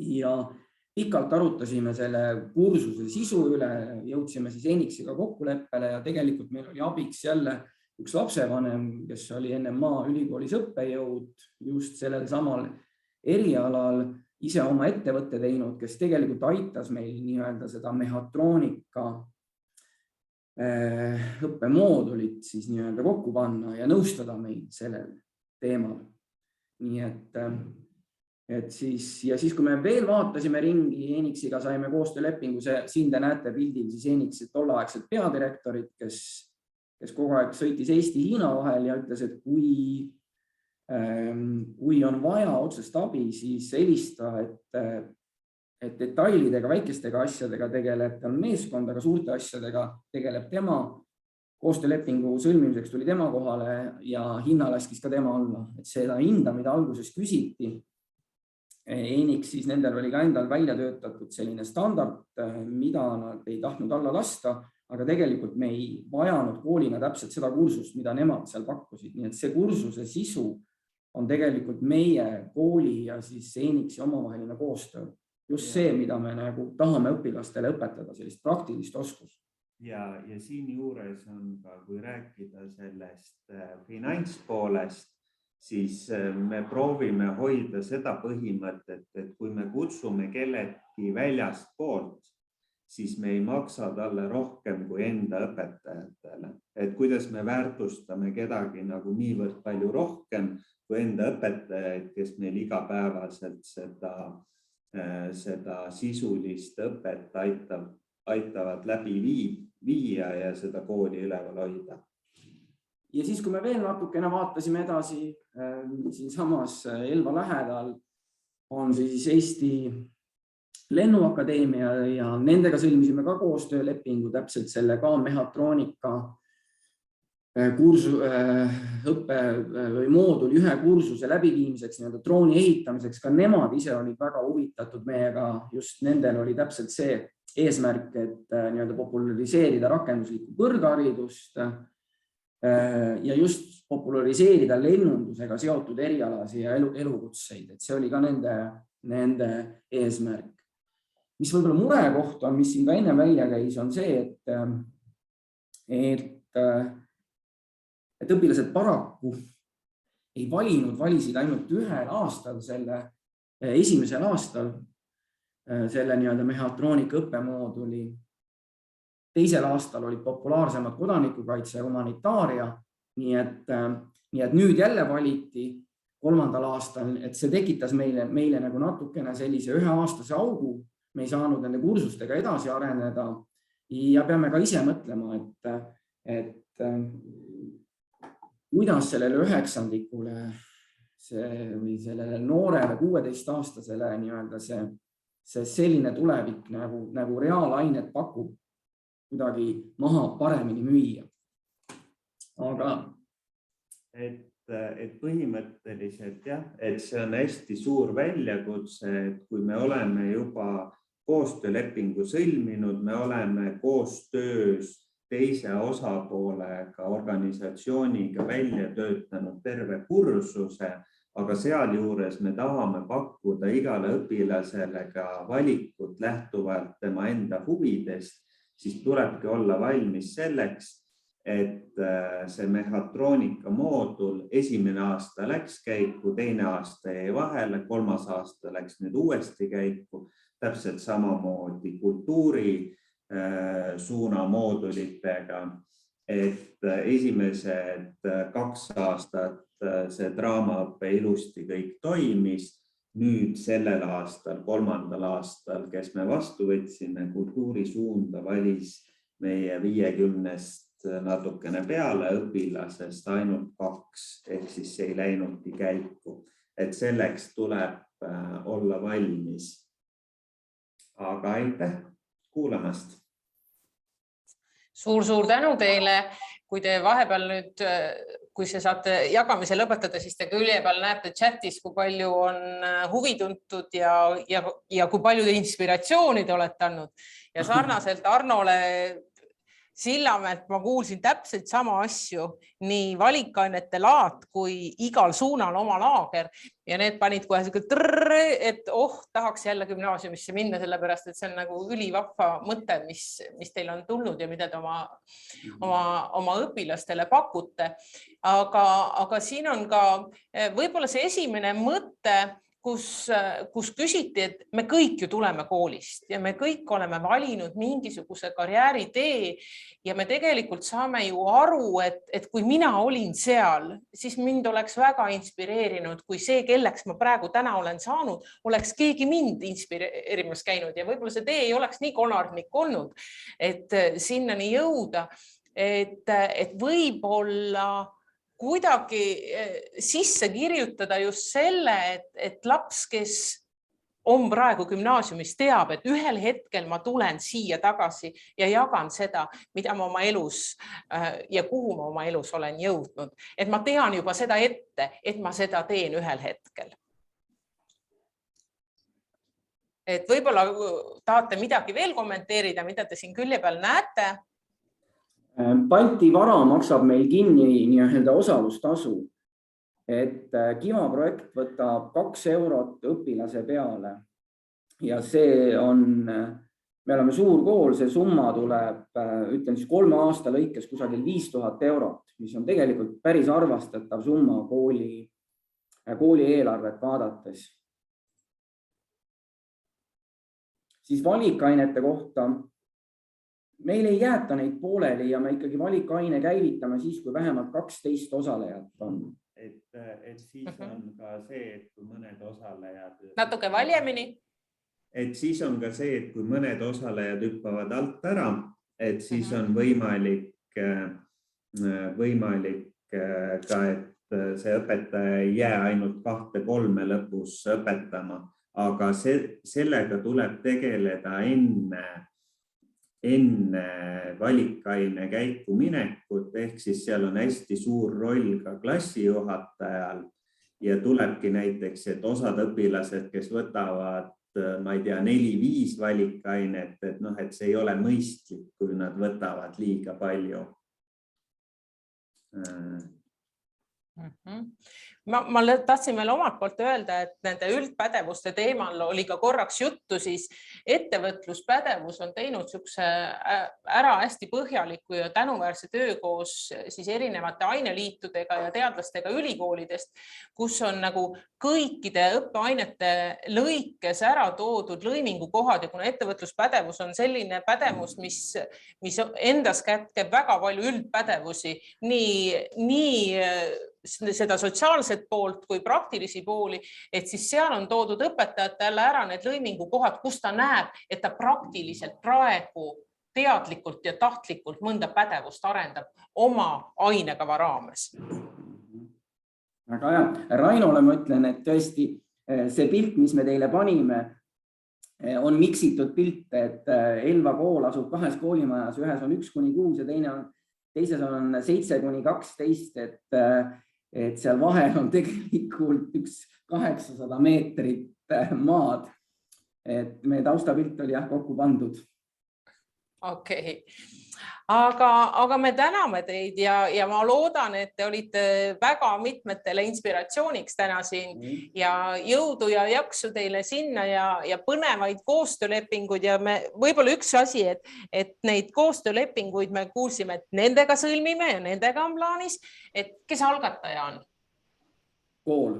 Ja pikalt arutasime selle kursuse sisu üle, jõudsime siis Enixiga kokkuleppele ja tegelikult meil oli abiks jälle üks lapsevanem, kes oli NMA ülikoolis õppejõud just sellel samal erialal, ise oma ettevõtte teinud, kes tegelikult aitas meil nii-öelda seda mehhatroonika õppemoodulit siis nii-öelda kokku panna ja nõustada meid sellel teemal. Nii et siis, kui me veel vaatasime ringi Enixiga, saime koostöölepingu, siin te näete pildil siis Enixi tolleaegset peadirektorit, kes kogu aeg sõitis Eesti-Hiina vahel ja ütles, et kui on vaja otsest abi, siis helista, et detailidega, väikestega asjadega tegeleb ta meeskond, aga suurte asjadega tegeleb tema. Koostöölepingu sõlmimiseks tuli tema kohale ja hinna laskis ka tema alla. Et seda hinda, mida alguses küsiti, Enix siis nendel oli ka endal välja töötatud selline standard, mida nad ei tahtnud alla lasta, aga tegelikult me ei vajanud koolina täpselt seda kursust, mida nemad seal pakkusid. Nii et see kursuse sisu on tegelikult meie kooli ja siis Enixi omavaheline koostöö. Just see, mida me nagu tahame õpilastele õpetada, sellist praktilist oskust. Ja siin juures on ka, kui rääkida sellest finantspoolest, siis me proovime hoida seda põhimõtet, et kui me kutsume kellegi väljast poolt, siis me ei maksa talle rohkem kui enda õpetajatele. Et kuidas me väärtustame kedagi nagu niivõrd palju rohkem kui enda õpetajaid, kes meil igapäevaselt seda sisulist õpet aitavad läbi viia ja seda kooli üleval hoida. Ja siis, kui me veel natukene vaatasime edasi, siin samas Elva lähedal on siis Eesti Lennuakadeemia ja nendega sõlmisime ka koostöölepingu täpselt selle ka mehhatroonika õppe või mooduli ühe kursuse läbiviimiseks, drooni ehitamiseks. Ka nemad ise olid väga huvitatud meiega, just nendel oli täpselt see eesmärk, et populariseerida rakenduslikku kõrgharidust ja just populariseerida lennundusega seotud erialasi ja elukutseid. Et see oli ka nende eesmärk. Mis võib-olla murekoht on, mis siin ka enne välja käis, on see, et õpilased paraku ei valisid ainult ühel aastal esimesel aastal selle mehhatroonika õppemooduli. Teisel aastal olid populaarsemad kodanikukaitse ja humanitaaria, nii et nüüd jälle valiti 3. aastal, et see tekitas meile nagu natukene sellise üheaastase augu. Me ei saanud nende kursustega edasi areneda ja peame ka ise mõtlema, et kuidas sellele 9-ndikule või sellele noorele 16-aastasele see selline tulevik nagu reaalainet pakub kuidagi maha paremini müüa. Aga et põhimõtteliselt jah, et see on hästi suur väljakutse, et kui me oleme juba koostöölepingu sõlminud, me oleme koostöös teise osapoolega organisatsiooniga välja töötanud terve kursuse, aga sealjuures me tahame pakkuda igale õpilasele ka valikut lähtuvalt tema enda huvidest, siis tulebki olla valmis selleks, et see mehhatroonika moodul esimene aasta läks käiku, teine aasta jäi vahele, 3. aasta läks nüüd uuesti käiku, täpselt samamoodi kultuuri suuna moodulitega, et esimesed 2 aastat see draamaõppe ilusti kõik toimis. Nüüd sellel aastal, 3. aastal, kes me vastu võtsime, kultuurisuunda valis meie 50-st natukene peale õpilasest ainult 2, ehk siis see ei läinudki käiku. Et selleks tuleb olla valmis. Aga aitäh kuulamast! Suur tänu teile. kui te vahepeal nüüd, kui see saate jagamise lõpetada, siis te külje peal näete chatis, kui palju on huvi tuntud ja kui palju te inspiratsiooni te olete andnud. Ja sarnaselt Arnole Sillamäelt ma kuulsin täpselt sama asju, nii valikainete laat kui igal suunal oma laager ja need panid kohe et tahaks jälle gümnaasiumisse minna, sellepärast et see on nagu ülivahva mõte, mis teil on tulnud ja mida te oma õpilastele pakute. Aga siin on ka võib-olla see esimene mõte, kus küsiti, et me kõik ju tuleme koolist ja me kõik oleme valinud mingisuguse karjääritee ja me tegelikult saame ju aru, et kui mina olin seal, siis mind oleks väga inspireerinud, kui see, kelleks ma praegu täna olen saanud, oleks keegi mind inspireerimas käinud ja võib-olla see tee ei oleks nii konarlik olnud, et sinnani jõuda, et võib-olla kuidagi sisse kirjutada just selle, et laps, kes on praegu gümnaasiumis, teab, et ühel hetkel ma tulen siia tagasi ja jagan seda, mida ma oma elus ja kuhu ma oma elus olen jõudnud. Et ma tean juba seda ette, et ma seda teen ühel hetkel. Et võib-olla tahate midagi veel kommenteerida, mida te siin külje peal näete? Balti Vara maksab meil kinni nii-öelda osalustasu, et Kiva projekt võtab 2 eurot õpilase peale ja see on, me oleme suur kool, see summa tuleb, ütlen siis 3 aasta lõikes kusagil 5000 eurot, mis on tegelikult päris arvestatav summa kooli eelarvet vaadates. Siis valikainete kohta meil ei jäeta neid pooleli ja me ikkagi valikaine käivitame siis, kui vähemalt 12 osalejat on. Et siis on ka see, et kui mõned osalejad... Natuke valjemini. Et siis on ka see, et kui mõned osalejad hüppavad alt ära, et siis on võimalik ka, et see õpetaja ei jää ainult 2-3 lõpus õpetama, aga sellega tuleb tegeleda enne valikaine käiku minekut, ehk siis seal on hästi suur roll ka klassijuhatajal ja tulebki näiteks, et osad õpilased, kes võtavad, ma ei tea, 4-5 valikainet, et see ei ole mõistlik, kui nad võtavad liiga palju. Ma tahtsin veel omalt poolt öelda, et nende üldpädevuste teemal oli ka korraks juttu, siis ettevõtluspädevus on teinud ära hästi põhjaliku ja tänuväärse töö koos siis erinevate aineliitudega ja teadlastega ülikoolidest, kus on nagu kõikide õppeainete lõikes ära toodud lõimingukohad ja kuna ettevõtluspädevus on selline pädevus, mis endas kätkeb väga palju üldpädevusi, nii seda sotsiaalset poolt kui praktilisi pooli, et siis seal on toodud õpetajatele ära need lõimingukohad, kus ta näeb, et ta praktiliselt praegu teadlikult ja tahtlikult mõnda pädevust arendab oma ainekava raames. Väga hea. Rainole ma ütlen, et tõesti see pilt, mis me teile panime, on miksitud pilt, et Elva kool asub 2 koolimajas, ühes on 1-6 ja teises on 7-12, et seal vahel on tegelikult 800 meetrit maad, et meie taustapilt oli kokku pandud. Okei. Aga me täname teid ja ma loodan, et te olite väga mitmetele inspiratsiooniks täna siin ja jõudu ja jaksu teile sinna ja põnevaid koostöölepinguid ja võib-olla üks asi, et neid koostöölepinguid me kuulsime, et nendega sõlmime ja nendega on plaanis, et kes algataja on? Kool.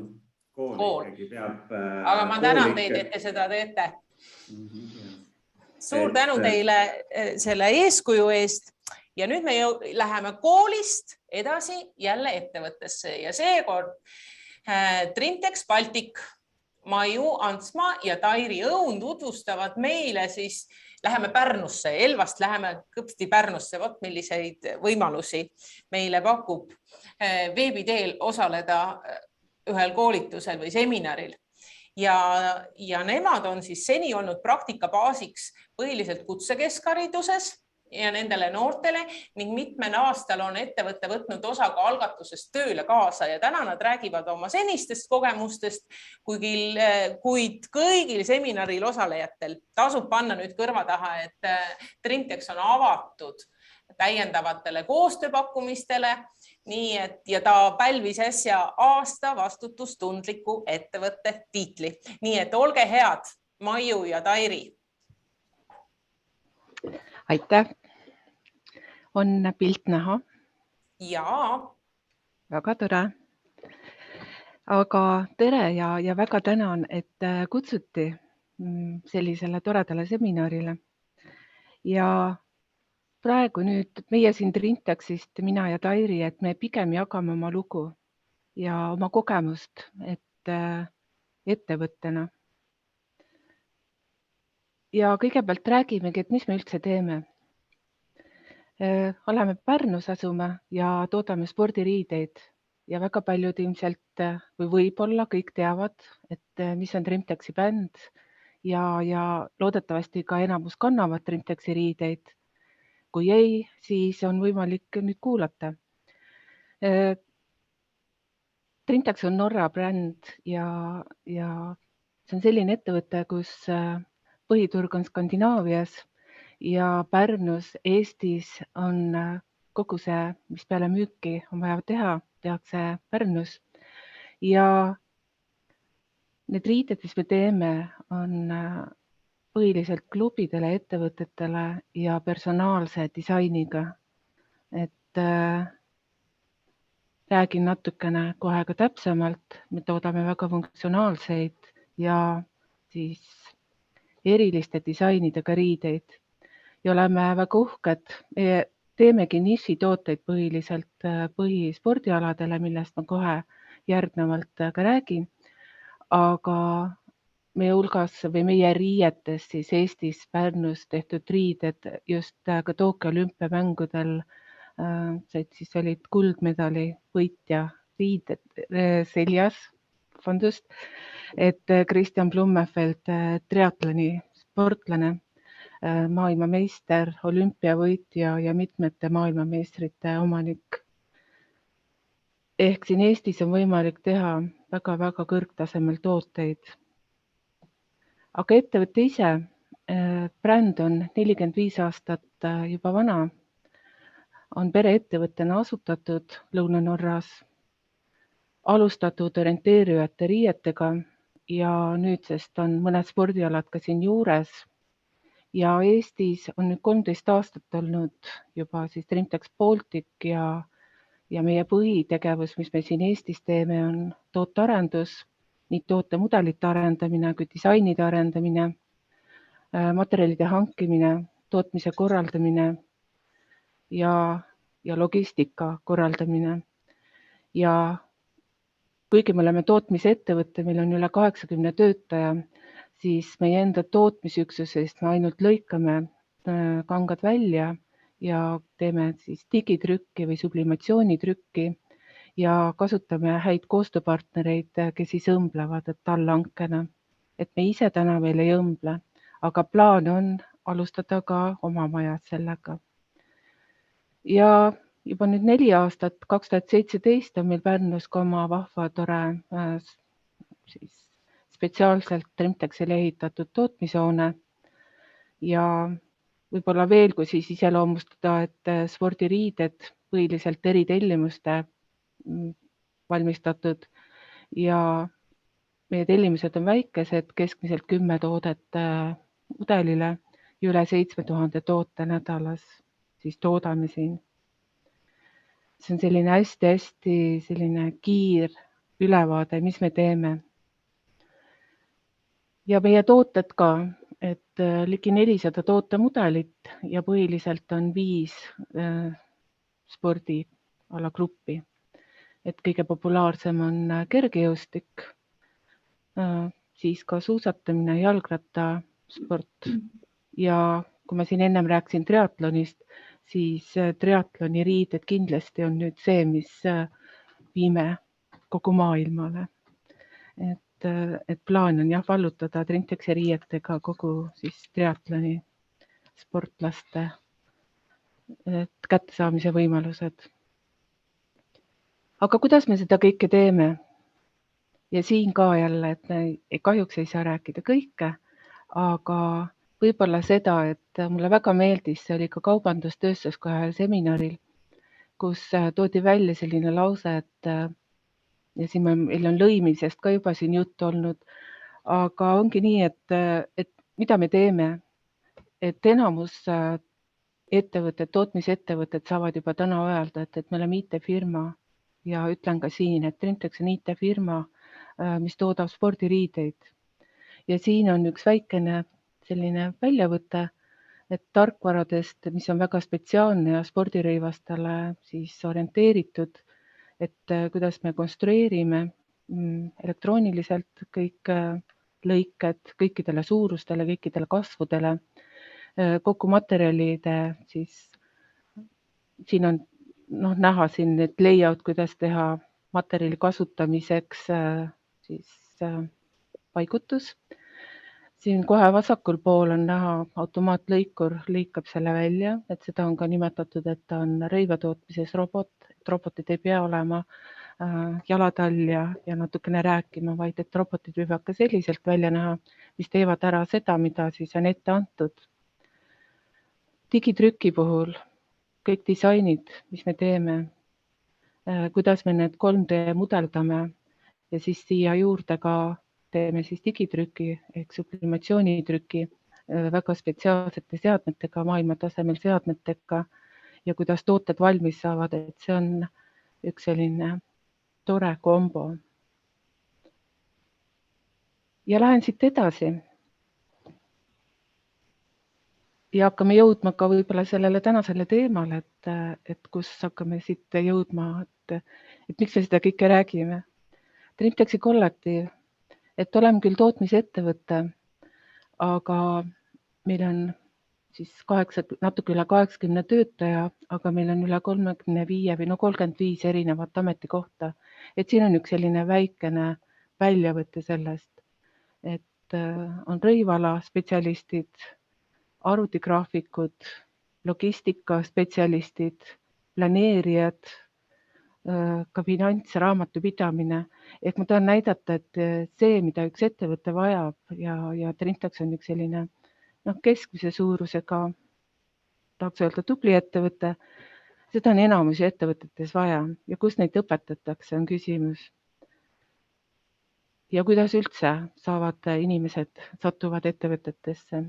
Aga ma tänan teid, et te seda teete. Suur tänu teile selle eeskuju eest ja nüüd me läheme koolist edasi jälle ettevõttesse ja seekord Trimtex Baltic, Maju, Antsma ja Tairi Õun tutvustavad meile siis, läheme Pärnusse, Elvast läheme kõpsti Pärnusse, vot milliseid võimalusi meile pakub veebiteel osaleda ühel koolitusel või seminaril. Ja nemad on siis seni olnud praktikabaasiks põhiliselt kutsekeskhariduses ja nendele noortele ning mitmel aastal on ettevõte võtnud osa ka algatusest tööle kaasa ja täna nad räägivad oma senistest kogemustest, kuid kõigil seminaril osalejatel tasub panna nüüd kõrva taha, et Trimtex on avatud täiendavatele koostööpakkumistele, nii et ja ta pälvis äsja aasta vastutustundliku ettevõtte tiitli. Nii et olge head, Maiu ja Tairi. Aitäh! On pilt näha? Jaa. Väga tore. Aga tere ja väga tänan, et kutsuti sellisele toredale seminarile. Ja praegu nüüd meie siin Trimtexist, mina ja Tairi, et me pigem jagame oma lugu ja oma kogemust, et ettevõttena. Ja kõigepealt räägimegi, et mis me üldse teeme. Oleme Pärnus asume ja toodame spordiriideid ja väga paljud ilmselt või võib-olla kõik teavad, et mis on Trimtexi bänd ja loodetavasti ka enamus kannavad Trimtexi riideid. Kui ei, siis on võimalik nüüd kuulata. Trimtex on Norra bränd ja see on selline ettevõte, kus põhiturg on Skandinaavias ja Pärnus, Eestis on kogu see, mis peale müüki on vaja teha, tehakse Pärnus. Ja need riided, mis me teeme, on põhiliselt klubidele, ettevõtetele ja personaalse disainiga. Et räägin natukene kohe ka täpsemalt, me toodame väga funktsionaalseid ja siis eriliste disainidega riideid. Ja oleme väga uhked. Teemegi nišitooteid põhiliselt põhispordialadele, millest ma kohe järgnevalt ka räägin. Aga meie hulgas või meie riietes siis Eestis Pärnus tehtud riided just ka Tokyo olümpiamängudel said siis olid kuldmedali võitja riided seljas, et Kristjan Blumenfeld, triatloni sportlane, maailmameister, olümpiavõitja ja mitmete maailmameistrite omanik. Ehk siin Eestis on võimalik teha väga-väga kõrgtasemel tooteid. Aga ettevõtte ise, bränd on 45 aastat juba vana, on pereettevõttena asutatud Lõuna-Norras, alustatud orienteerujate riietega ja nüüdsest on mõned spordialad ka siin juures. Ja Eestis on nüüd 13 aastat olnud juba siis Trimtex Baltic ja meie põhitegevus, mis me siin Eestis teeme, on tootearendus, nii tootemudelite arendamine kui disainide arendamine, materjalide hankimine, tootmise korraldamine ja logistika korraldamine. Ja kuigi me oleme tootmisettevõte, meil on üle 80 töötaja, siis meie enda tootmisüksusest me ainult lõikame kangad välja ja teeme siis digitrükki või sublimatsioonitrükki ja kasutame häid koostööpartnereid, kes siis õmblevad, et allhankena. Et me ise täna veel ei õmble, aga plaan on alustada ka oma majas sellega. Ja juba nüüd 4 aastat, 2017 on meil Pärnus ka oma vahva tore spetsiaalselt Trimtexile ehitatud tootmishoone ja võib-olla veel, kui siis iseloomustada, et spordiriided põhiliselt eritellimuste valmistatud ja meie tellimused on väikesed, keskmiselt 10 toodet mudelile ja üle 7000 toote nädalas siis toodame siin. See on selline hästi selline kiir ülevaade, mis me teeme. Ja meie tooted ka, et ligi 400 tootemudelit ja põhiliselt on 5 spordialagruppi. Et kõige populaarsem on kergejõustik, siis ka suusatamine, jalgrattasport. Ja kui ma siin ennem rääkisin triatlonist, siis triatloni riided kindlasti on nüüd see, mis viime kogu maailmale. Et plaan on vallutada Trimtexi riietega kogu siis triatloni sportlaste need kättesaamise võimalused. Aga kuidas me seda kõike teeme? Ja siin ka jälle, et me kahjuks ei saa rääkida kõike, aga võib-olla seda, et mulle väga meeldis, see oli ka kaubandus-tööstuskoja seminaril, kus toodi välja selline lause, et ja siin meil on lõimimisest ka juba siin juttu olnud, aga ongi nii, et mida me teeme, et enamus ettevõtted, tootmisettevõtted saavad juba täna öelda, et me oleme IT-firma ja ütlen ka siin, et Trintex on IT-firma, mis toodab spordiriideid. Ja siin on üks väikene selline väljavõte, et tarkvaradest, mis on väga spetsiaalne ja spordirõivastele siis orienteeritud, et kuidas me konstrueerime elektrooniliselt kõik lõiked kõikidele suurustele, kõikidele kasvudele, kokku materjalide, siis siin on näha siin need layout, kuidas teha materjali kasutamiseks siis paigutus. Siin kohe vasakul pool on näha automaatlõikur lõikab selle välja, et seda on ka nimetatud, et ta on rõivatootmises robot, et robotid ei pea olema jalad all ja natukene rääkima, vaid et robotid võivad ka selliselt välja näha, mis teevad ära seda, mida siis on ette antud. Digitrüki puhul kõik disainid, mis me teeme, kuidas me need 3D mudeldame ja siis siia juurde ka teeme siis digitrüki ehk sublimatsioonitrüki väga spetsiaalsete seadmetega, maailmatasemel seadmetega ja kuidas tooted valmis saavad, et see on üks selline tore kombo. Ja lähen siit edasi. Ja hakkame jõudma ka võib-olla sellele tänasele teemale, et kus hakkame siit jõudma, et miks me seda kõike räägime. Trintexi kollektiiv, et oleme küll tootmisettevõte, aga meil on siis natuke üle 80 töötaja, aga meil on üle 35 või 35 erinevat ametikohta. Et siin on üks selline väikene väljavõte sellest, et on rõivala spetsialistid, arvutigraafikud, logistikaspetsialistid, planeerijad, ka finants, raamatupidamine. Ehk ma tahan näidata, et see, mida üks ettevõte vajab ja Trintex on üks selline keskmise suurusega, tahaks öelda tubli ettevõte, seda on enamusi ettevõtetes vaja ja kus neid õpetatakse, on küsimus. Ja kuidas üldse saavad inimesed satuvad ettevõtetesse.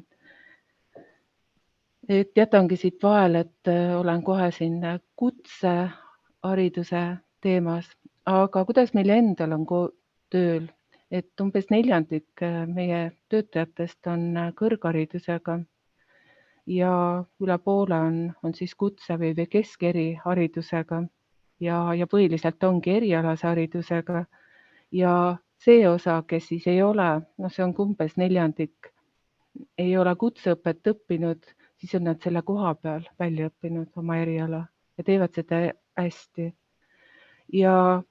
Et jätangi siit vahele, et olen kohe siin kutsehariduse teemas, aga kuidas meil endal on tööl, et umbes 1/4 meie töötajatest on kõrgharidusega ja üle poole on siis kutse või keskeriharidusega ja põhiliselt ongi erialase haridusega ja see osa, kes siis ei ole, see on umbes 1/4, ei ole kutseõpet õppinud, siis on nad selle koha peal välja õppinud oma eriala ja teevad seda hästi. Ja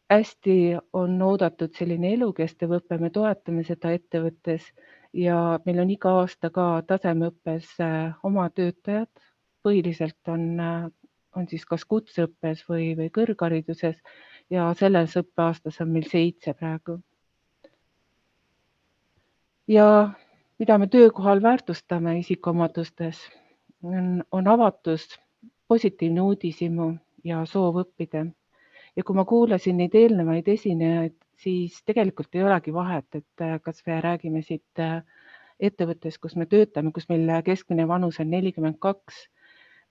hästi on oodatud selline elukestev õpe, me toetame seda ettevõttes ja meil on iga aasta ka tasemeõppes oma töötajad, põhiliselt on siis kas kutseõppes või kõrghariduses ja selles õppeaastas on meil 7 praegu. Ja mida me töökohal väärtustame isikuomadustes, on avatus, positiivne uudishimu ja soov õppida. Ja kui ma kuulasin neid eelnevaid esinejaid, siis tegelikult ei olegi vahet, et kas me räägime siit ettevõttes, kus me töötame, kus meil keskmine vanus on 42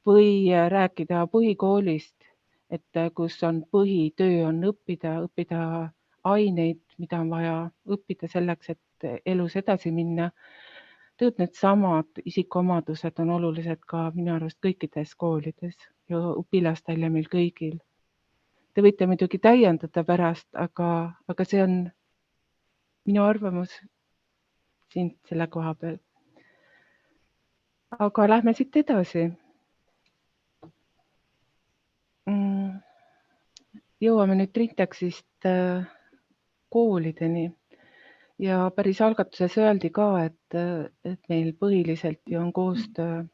või rääkida põhikoolist, et kus on põhitöö on õppida aineid, mida on vaja õppida selleks, et elus edasi minna. Need samad isikuomadused on olulised ka minu arust kõikides koolides ja õpilastel ja meil kõigil. Te võite muidugi täiendada pärast, aga see on minu arvamus siin selle koha peal. Aga lähme siit edasi. Jõuame nüüd Trintexist koolideni ja päris algatuses öeldi ka, et meil põhiliselt ju on koostöö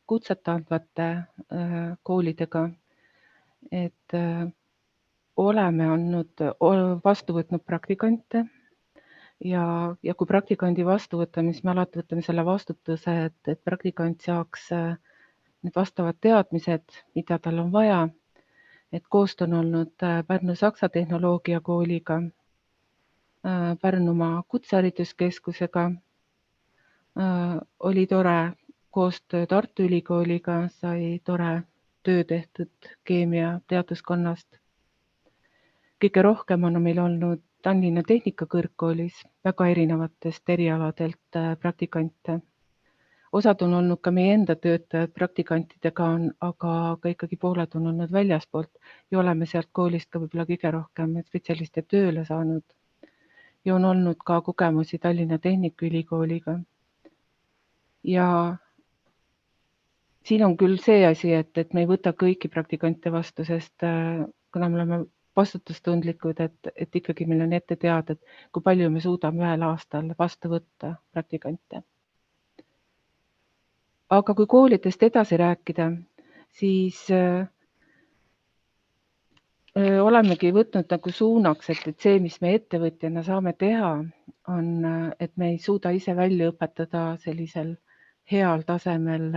kutset andvate koolidega, et oleme vastu võtnud praktikante ja kui praktikandi vastu võtame, siis me alati võtame selle vastutuse, et praktikant saaks need vastavad teadmised, mida tal on vaja. Et koostöö on olnud Pärnu Saksa Tehnoloogiakooliga, Pärnumaa Kutsehariduskeskusega, oli tore koostöö Tartu Ülikooliga, sai tore töö tehtud keemia teaduskonnast. Kõige rohkem on meil olnud Tallinna Tehnikakõrgkoolis väga erinevatest erialadelt praktikante. Osad on olnud ka meie enda töötajad praktikantidega, aga ka ikkagi pooled on olnud väljaspoolt ja oleme sealt koolist ka võib-olla kõige rohkem spetsialiste tööle saanud. Ja on olnud ka kogemusi Tallinna Tehnikaülikooliga. Ja siin on küll see asi, et me ei võta kõiki praktikante vastu, sest kuna me oleme vastutustundlikud, et ikkagi meil on ette teada, et kui palju me suudame ühel aastal vastu võtta praktikante. Aga kui koolidest edasi rääkida, siis olemegi võtnud nagu suunaks, et see, mis me ettevõtjana saame teha, on, et me ei suuda ise välja õpetada sellisel heal tasemel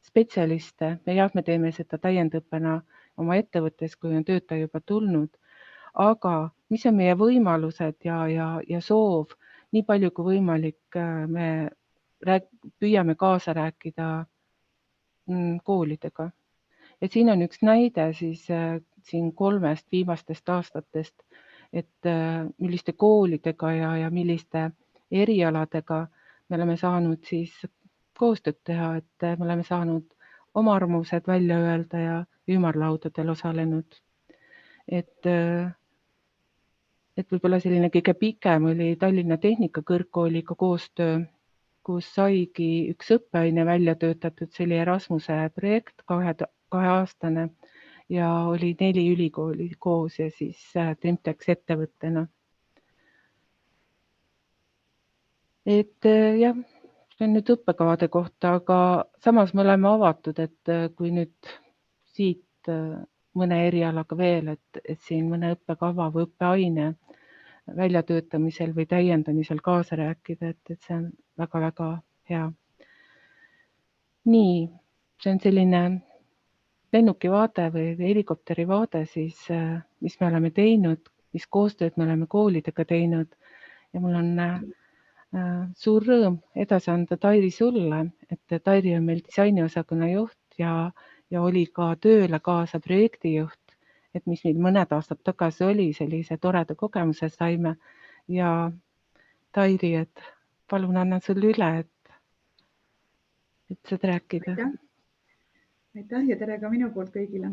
spetsialiste. Me teeme seda täiendõppena oma ettevõttes, kui on töötaja juba tulnud. Aga mis on meie võimalused ja soov, nii palju kui võimalik, me püüame kaasa rääkida koolidega. Ja siin on üks näide siis siin 3 viimastest aastatest, et milliste koolidega ja milliste erialadega me oleme saanud siis koostööd teha, et me oleme saanud oma arvamused välja öelda ja ümarlaudadel osalenud. Et võib-olla selline kõige pikem oli Tallinna Tehnikakõrgkooliga koostöö, kus saigi üks õppeaine välja töötatud, see oli Erasmuse projekt 2-aastane ja oli 4 ülikooli koos ja siis Temtex ettevõttena. Et jah, see on nüüd õppekavade kohta, aga samas me oleme avatud, et kui nüüd siit mõne erialaga veel, et siin mõne õppekava või õppeaine väljatöötamisel või täiendamisel kaasa rääkida, et see on väga-väga hea. Nii, see on selline lennuki vaade või helikopteri vaade siis, mis me oleme teinud, mis koostööd me oleme koolidega teinud ja mul on suur rõõm edasi anda Tairi sulle, et Tairi on meil disainiosakonna juht ja oli ka tööle kaasa projektijuht, et mis meil mõned aastad tagasi oli, sellise toreda kogemuse saime ja Tairi, et palun annan sulle üle, et saad rääkida. Aitäh ja tere ka minu poolt kõigile.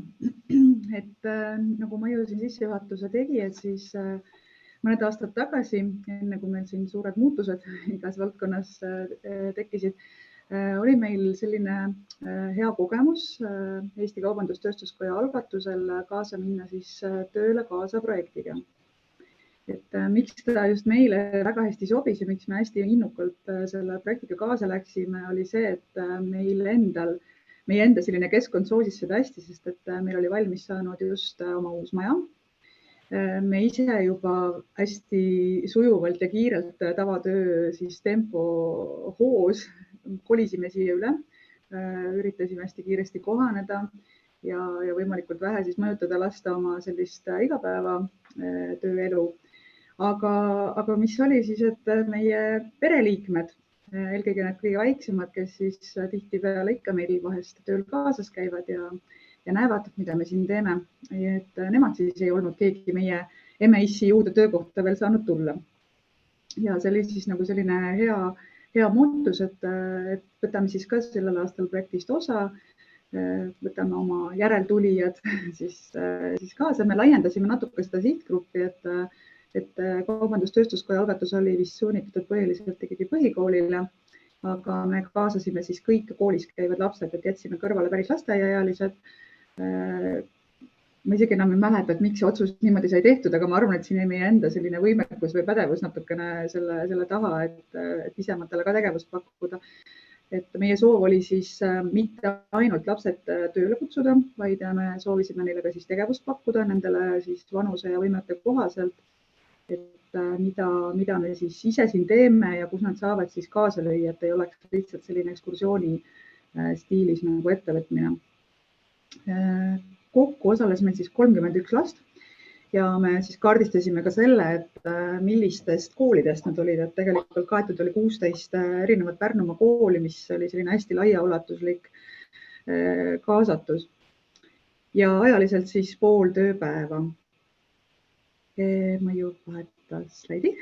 Et nagu Maju siin sissejuhatuse tegi, et siis mõned aastad tagasi, enne kui meil siin suured muutused igas valdkonnas tekkisid, oli meil selline hea kogemus Eesti Kaubandus-Tööstuskoja algatusel kaasa minna siis tööle kaasa projektiga. Et miks ta just meile väga hästi sobis ja miks me hästi innukalt selle projektiga kaasa läksime, oli see, et meie enda selline keskkond soosis seda hästi, sest et meil oli valmis saanud just oma uus maja. Me ise juba hästi sujuvalt ja kiirelt tavatöö siis tempo hoos kolisime siia üle, üritasime hästi kiiresti kohaneda ja võimalikult vähe siis mõjutada lasta oma sellist igapäeva tööelu. Aga mis oli siis, et meie pereliikmed, eelkõige need kõige väiksemad, kes siis tihtipeale ikka meil vahest tööl kaasas käivad ja näevad, mida me siin teeme, et nemad siis ei olnud keegi meie MES-i uude töökohta veel saanud tulla. Ja see oli siis nagu selline hea muutus, et võtame siis ka sellel aastal projektist osa, võtame oma järeltulijad siis kaasa. Me laiendasime natuke seda sihtgruppi, et Kaubandus-Tööstuskoja algatus oli vist suunitud põhiliselt ikkagi põhikoolile, aga me kaasasime siis kõik koolis käivad lapsed, et jätsime kõrvale päris lasteaiaealised. Ma isegi enam ei mäleta, et miks see otsus niimoodi sai tehtud, aga ma arvan, et siin oli meie enda selline võimekus või pädevus natukene selle taha, et isematele ka tegevust pakkuda. et meie soov oli siis mitte ainult lapsed tööle kutsuda, vaid me soovisime neile ka siis tegevust pakkuda nendele siis vanuse ja võimete kohaselt, et mida me siis ise siin teeme ja kus nad saavad siis kaasa lüüa, et ei oleks lihtsalt selline ekskursiooni stiilis nagu ettevõtmine. Kokku osales meil siis 31 last ja me siis kaardistasime ka selle, et millistest koolidest nad olid, et tegelikult kaetud oli 16 erinevat Pärnumaa kooli, mis oli selline hästi laiaulatuslik kaasatus ja ajaliselt siis pool tööpäeva. Ma ju vahetan slaidi.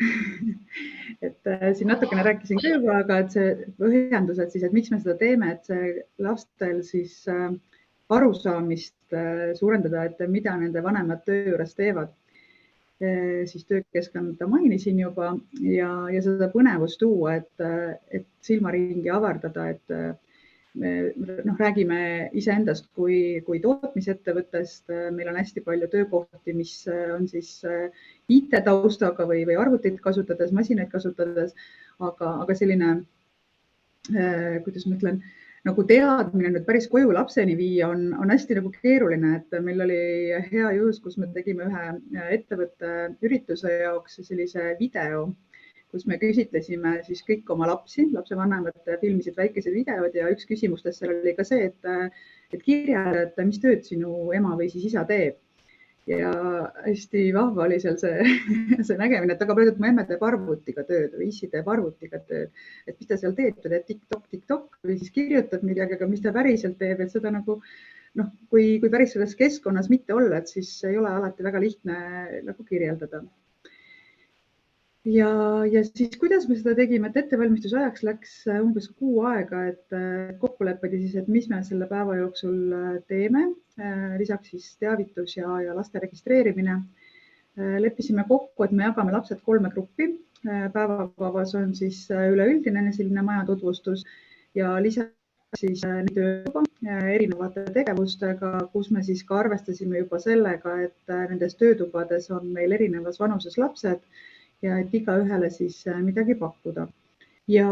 Et siin natukene rääkisin ka juba, aga et see põhjendused siis, et miks me seda teeme, et see lastel siis arusaamist suurendada, et mida nende vanemad töö juures teevad. Siis töökeskkonda mainisin juba ja seda põnevust tuua, et silmaringi avardada, et me räägime iseendast kui tootmisettevõttest. Meil on hästi palju töökohti, mis on siis IT-taustaga või arvutit kasutades, masinaid kasutades, aga selline, kuidas ma ütlen, nagu teadmine nüüd päris koju lapseni viia on hästi nagu keeruline, et meil oli hea juhus, kus me tegime ühe ettevõtte ürituse jaoks sellise video, kus me küsitlesime siis kõik oma lapsevanemad filmisid väikesed videod ja üks küsimustest seal oli ka see, et kirjelda, et mis tööd sinu ema või siis isa teeb. Ja hästi vahva oli seal see nägemine, et väga paljud mu emme teeb arvutiga tööd või issi teeb arvutiga tööd, et mis ta seal teeb, ta teeb TikTok või siis kirjutab midagi, aga mis ta päriselt teeb, et seda nagu, kui päris selles keskkonnas mitte olla, et siis ei ole alati väga lihtne nagu kirjeldada. Ja siis kuidas me seda tegime, et ettevalmistuse ajaks läks umbes 6 aega, et kokku leppedi siis, et mis me selle päeva jooksul teeme. Lisaks siis teavitus ja laste registreerimine. Leppisime kokku, et me jagame lapsed 3 gruppi. Päevakavas on siis üleüldine selline maja tutvustus ja lisaks siis töötuba erinevate tegevustega, kus me siis ka arvestasime juba sellega, et nendes töötubades on meil erinevas vanuses lapsed ja et igaühele siis midagi pakkuda. Ja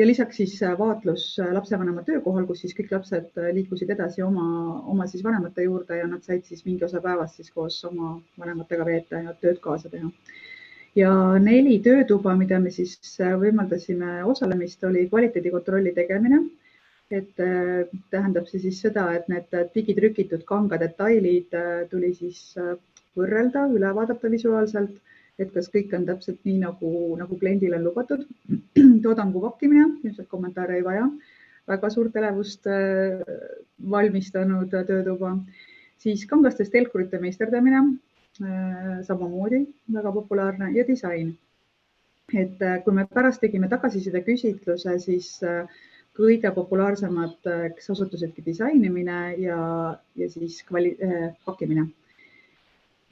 lisaks siis vaatlus lapsevanema töökohal, kus siis kõik lapsed liikusid edasi oma siis vanemate juurde ja nad said siis mingi osa päevast siis koos oma vanematega veeta ja tööd kaasa teha. Ja 4 töötuba, mida me siis võimaldasime osalemist, oli kvaliteedikontrolli tegemine. Et tähendab see siis seda, et need digitrükitud kanga detailid tuli siis võrrelda, üle vaadata visuaalselt, et kas kõik on täpselt nii, nagu kliendile on lubatud. Toodangu pakkimine, ilmselt kommentaare ei vaja, väga suurt elevust valmistanud töötuba. Siis kangastest telkurite meisterdamine, samamoodi väga populaarne ja disain. Et kui me pärast tegime tagasiside küsitluse, siis kõige populaarsemad osutusidki disainimine ja siis pakkimine.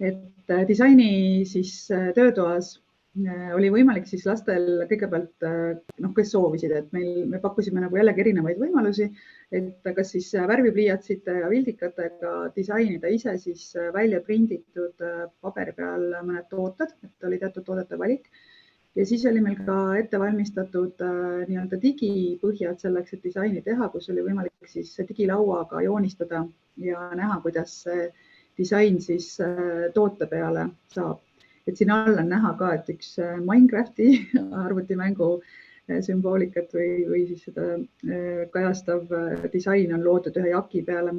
Et disaini siis töötoas oli võimalik siis lastel kõigepealt, kes soovisid, et me pakkusime nagu jällegi erinevaid võimalusi, et kas siis värvipliiatsite ja vildikatega disainida ise siis välja prinditud paberi peal mõned tooted, et oli teatud toodete valik. Ja siis oli meil ka ette valmistatud nii-öelda digipõhjad selleks, et disaini teha, kus oli võimalik siis digilauaga joonistada ja näha, kuidas disain siis toote peale saab. Et siin all on näha ka, et üks Minecrafti arvutimängu sümboolikat või siis seda kajastav disain on loodud ühe jaki peale.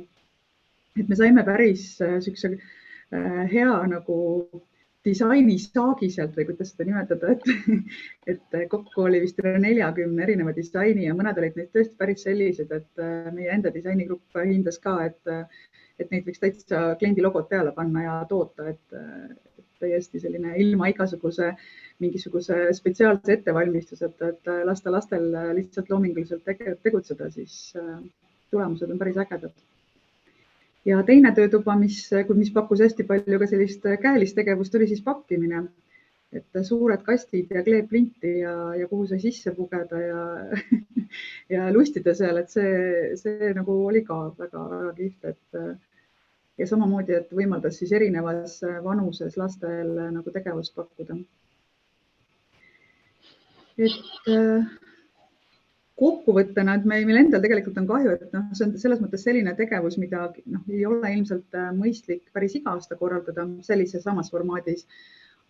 Et me saime päris sükse hea nagu disaini saagi sealt või kuidas seda nimetada, et kokku oli vist 40 erineva disaini ja mõned olid neid tõesti päris sellised, et meie enda disainigrupp hindas ka, et neid võiks täitsa kliendi logod peale panna ja toota, et täiesti selline ilma igasuguse mingisuguse spetsiaalse ettevalmistuseta, et lasta lastel lihtsalt loominguliselt tegutseda, siis tulemused on päris ägedad. Ja teine töötuba, mis pakkus hästi palju ka sellist käelist tegevust, oli siis pakkimine. Et suured kastid ja kleeplinti ja kuhu sai sisse pugeda ja lustida seal, et see nagu oli ka väga kihvt, ja samamoodi, et võimaldas siis erinevas vanuses lastel nagu tegevust pakkuda. Et kokkuvõttena, et meil endal tegelikult on kahju, et see on selles mõttes selline tegevus, mida ei ole ilmselt mõistlik päris iga aasta korraldada sellises samas formaadis.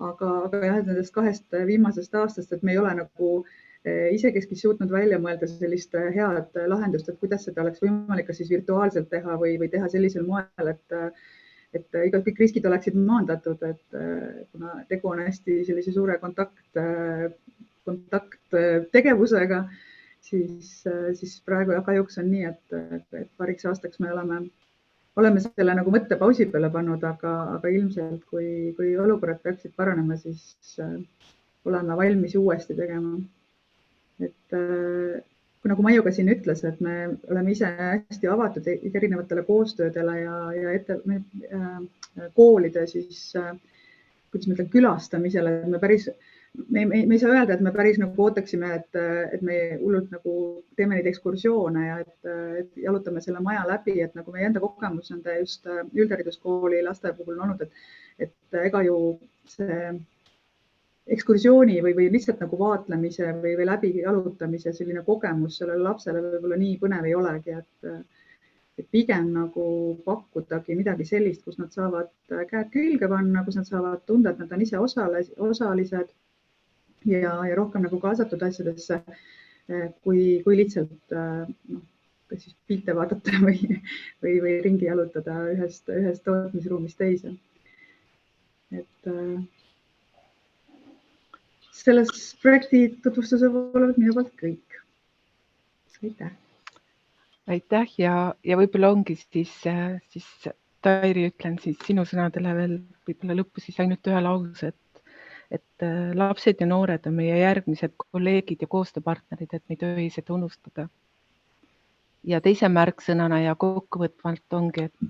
Aga jah, nendest 2 viimasest aastast, et me ei ole nagu isekeskis suutnud välja mõelda sellist head lahendust, et kuidas seda oleks võimalik kas siis virtuaalselt teha või teha sellisel moel, et kõik riskid oleksid maandatud, et kuna tegu on hästi sellise suure kontakttegevusega, siis praegu kahjuks on nii, et paariks aastaks me oleme selle nagu mõttepausi peale pannud, aga ilmselt kui olukorrad peaksid paranema, siis oleme valmis uuesti tegema. Et nagu Maiu ka siin ütles, et me oleme ise hästi avatud erinevatele koostöödele ja koolide siis, kuidas ma ütlen, külastamisele, et me ei saa öelda, et me päris nagu ootaksime, et me hullult nagu teeme neid ekskursioone ja et jalutame selle maja läbi, et nagu meie enda kogemus on just üldhariduskooli laste puhul olnud, et ega ju see ekskursiooni või lihtsalt nagu vaatlemise või läbi jalutamise selline kogemus sellele lapsele võib-olla nii põnev ei olegi, et pigem nagu pakkudagi midagi sellist, kus nad saavad käed külge panna, kus nad saavad tunda, et nad on ise osalised ja rohkem nagu kaasatud asjadesse, kui lihtsalt kas siis pilte vaadata või ringi jalutada ühest tootmisruumist teise. Et selles projekti tutvustuse olevat minu poolt kõik. Aitäh! Aitäh ja võib-olla ongi siis Tairi ütlen siis sinu sõnadele veel võib-olla lõppu siis ainult ühe lause, et lapsed ja noored on meie järgmised kolleegid ja koostööpartnerid, et me ei tohi seda unustada. Ja teise märksõnana ja kokkuvõtvalt ongi, et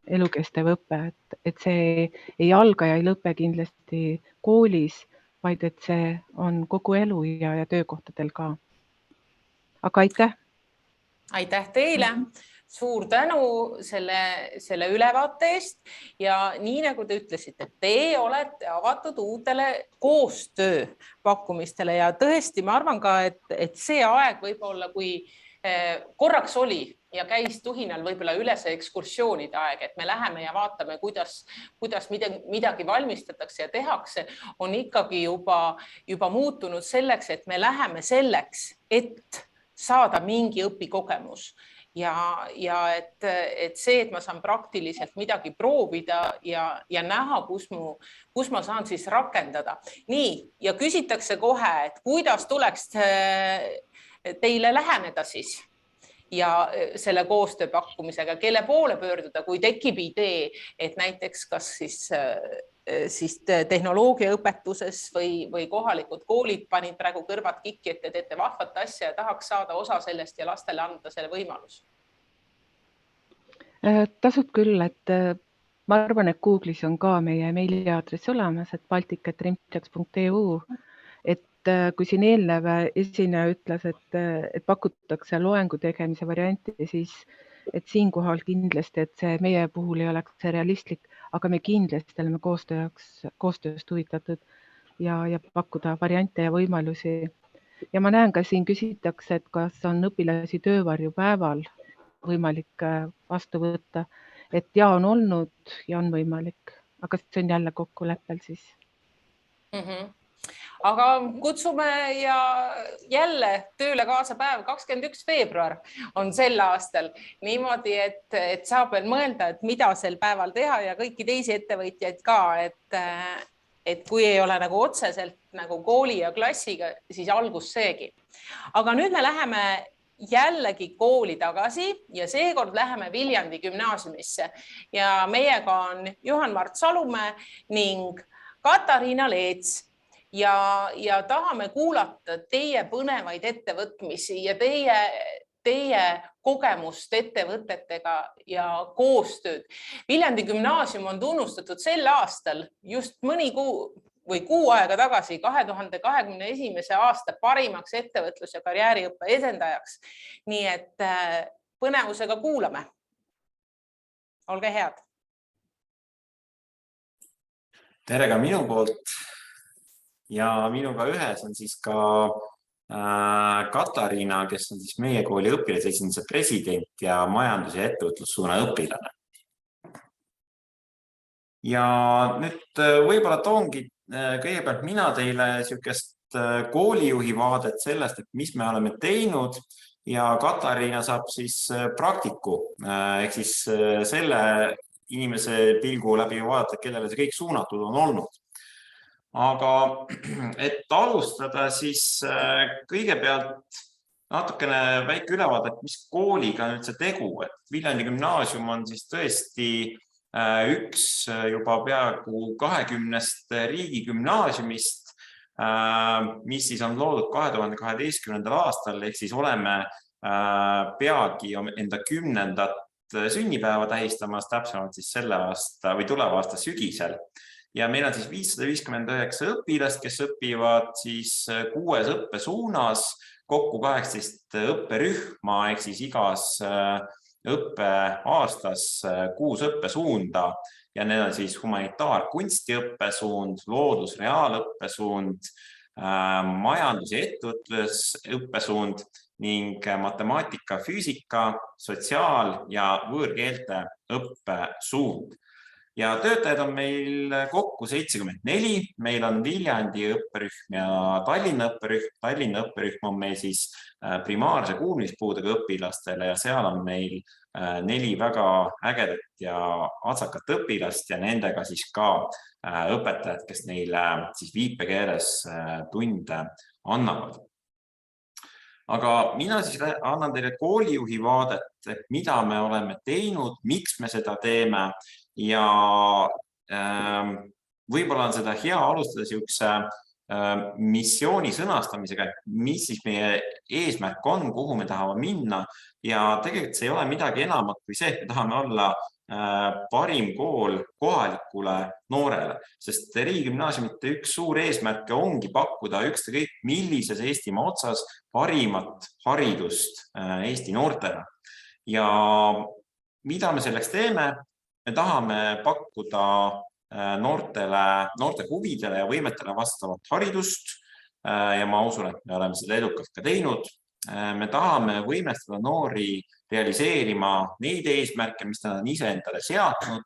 elukestev õpe, et see ei alga ja ei lõpe kindlasti koolis, vaid et see on kogu elu ja töökohtadel ka. Aga aitäh! Aitäh teile! Suur tänu selle ülevaate eest ja nii nagu te ütlesite, te olete avatud uutele koostööpakkumistele ja tõesti, ma arvan ka, et see aeg võib-olla, kui korraks oli ja käis tuhinal võib-olla üle see ekskursioonide aeg, et me läheme ja vaatame, kuidas midagi valmistatakse ja tehakse, on ikkagi juba muutunud selleks, et me läheme selleks, et saada mingi õpikogemus. Ja et see, et ma saan praktiliselt midagi proovida ja näha, kus ma saan siis rakendada. Nii, ja küsitakse kohe, et kuidas tuleks teile läheneda siis ja selle koostööpakkumisega, kelle poole pöörduda, kui tekib idee, et näiteks kas siis tehnoloogiaõpetuses või kohalikud koolid panid praegu kõrvad kikki, et te teete vahvat asja ja tahaks saada osa sellest ja lastele anda selle võimalus? Tasub küll, et ma arvan, et Google'is on ka meie meiliaadress olemas, et baltic@rimchaks.eu, et kui siin eelnev esineja ütles, et pakutakse loengu tegemise varianti, siis et siinkohal kindlasti, et see meie puhul ei oleks see realistlik, aga me kindlasti oleme koostööst huvitatud ja pakkuda variante ja võimalusi. Ja ma näen ka siin küsitakse, et kas on õpilasi töövarjupäeval võimalik vastu võtta, et ja on olnud ja on võimalik, aga see on jälle kokkuleppel siis. Aga kutsume ja jälle tööle kaasa päev 21. veebruar on sel aastal niimoodi, et saab veel mõelda, et mida sel päeval teha ja kõiki teisi ettevõtjaid ka, et kui ei ole nagu otseselt nagu kooli ja klassiga, siis algus seegi. Aga nüüd me läheme jällegi kooli tagasi ja seekord läheme Viljandi gümnaasiumisse ja meiega on Juhan-Mart Salumäe ning Katariina Leets. Ja tahame kuulata teie põnevaid ettevõtmisi ja teie kogemust ettevõtetega ja koostööd. Viljandi gümnaasium on tunnustatud sel aastal just mõni kuu aega tagasi 2021. aasta parimaks ettevõtlus- ja karjääriõppe edendajaks. Nii et põnevusega kuulame. Olge head. Tere ka minu poolt. Ja minuga ühes on siis ka Katariina, kes on siis meie kooli õpilasesinduse president ja majandus- ja ettevõtlussuuna õpilane. Ja nüüd võib-olla toongi kõigepealt mina teile niisugust koolijuhi vaadet sellest, et mis me oleme teinud ja Katariina saab siis praktiku ehk siis selle inimese pilgu läbi vaadata, kellele see kõik suunatud on olnud. Aga et alustada, siis kõigepealt natukene väike ülevaade, et mis kooliga üldse tegu, et Viljandi gümnaasium on siis tõesti üks juba peaaegu 20 riigigümnaasiumist, mis siis on loodud 2012. aastal, ehk siis oleme peagi enda 10. sünnipäeva tähistamas, täpsemalt siis selle aasta või tuleva aasta sügisel. Ja meil on siis 559 õpilast, kes õpivad siis 6 õppesuunas, kokku 18 õpperühma, ehk siis igas õppeaastas 6 õppesuunda ja need on siis humanitaar-kunstiõppesuund, loodus-reaalõppesuund, majandus- ja ettevõtlusõppesuund ning matemaatika, füüsika, sotsiaal- ja võõrkeelte õppesuund. Ja töötajaid on meil kokku 74, meil on Viljandi õpperühm ja Tallinna õpperühm. Tallinna õpperühm on meil siis primaarse kuulmispuudega õpilastele ja seal on meil 4 väga ägedat ja atsakat õpilast ja nendega siis ka õpetajad, kes neile siis viipekeeles tunde annavad. Aga mina siis annan teile koolijuhi vaadet, et mida me oleme teinud, miks me seda teeme ja võib-olla on seda hea alustada niisuguse missiooni sõnastamisega, mis siis meie eesmärk on, kuhu me tahame minna ja tegelikult see ei ole midagi enamat kui see, et me tahame olla parim kool kohalikule noorele, sest riigigümnaasiumite üks suur eesmärk ongi pakkuda ükskõik millises Eestimaa otsas parimat haridust Eesti noortele. Ja mida me selleks teeme? Me tahame pakkuda noorte huvidele ja võimetele vastavat haridust ja ma usun, et me oleme seda edukalt ka teinud. Me tahame võimestada noori realiseerima neid eesmärke, mis nad on ise endale seadnud